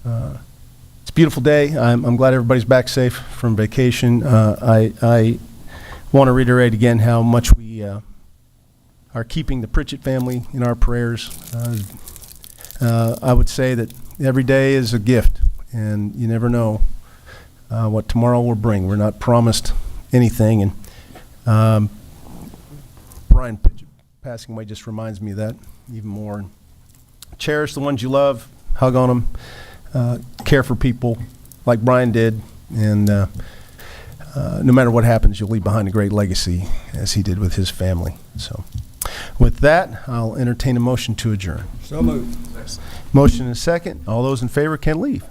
Speaker 1: it's a beautiful day. I'm glad everybody's back safe from vacation. I want to reiterate again how much we are keeping the Pritchett family in our prayers. I would say that every day is a gift, and you never know what tomorrow will bring. We're not promised anything, and Brian Pritchett passing away just reminds me of that even more. Cherish the ones you love, hug on them, care for people like Brian did, and no matter what happens, you'll leave behind a great legacy as he did with his family. So with that, I'll entertain a motion to adjourn.
Speaker 10: So moved.
Speaker 1: Motion and a second. All those in favor can leave.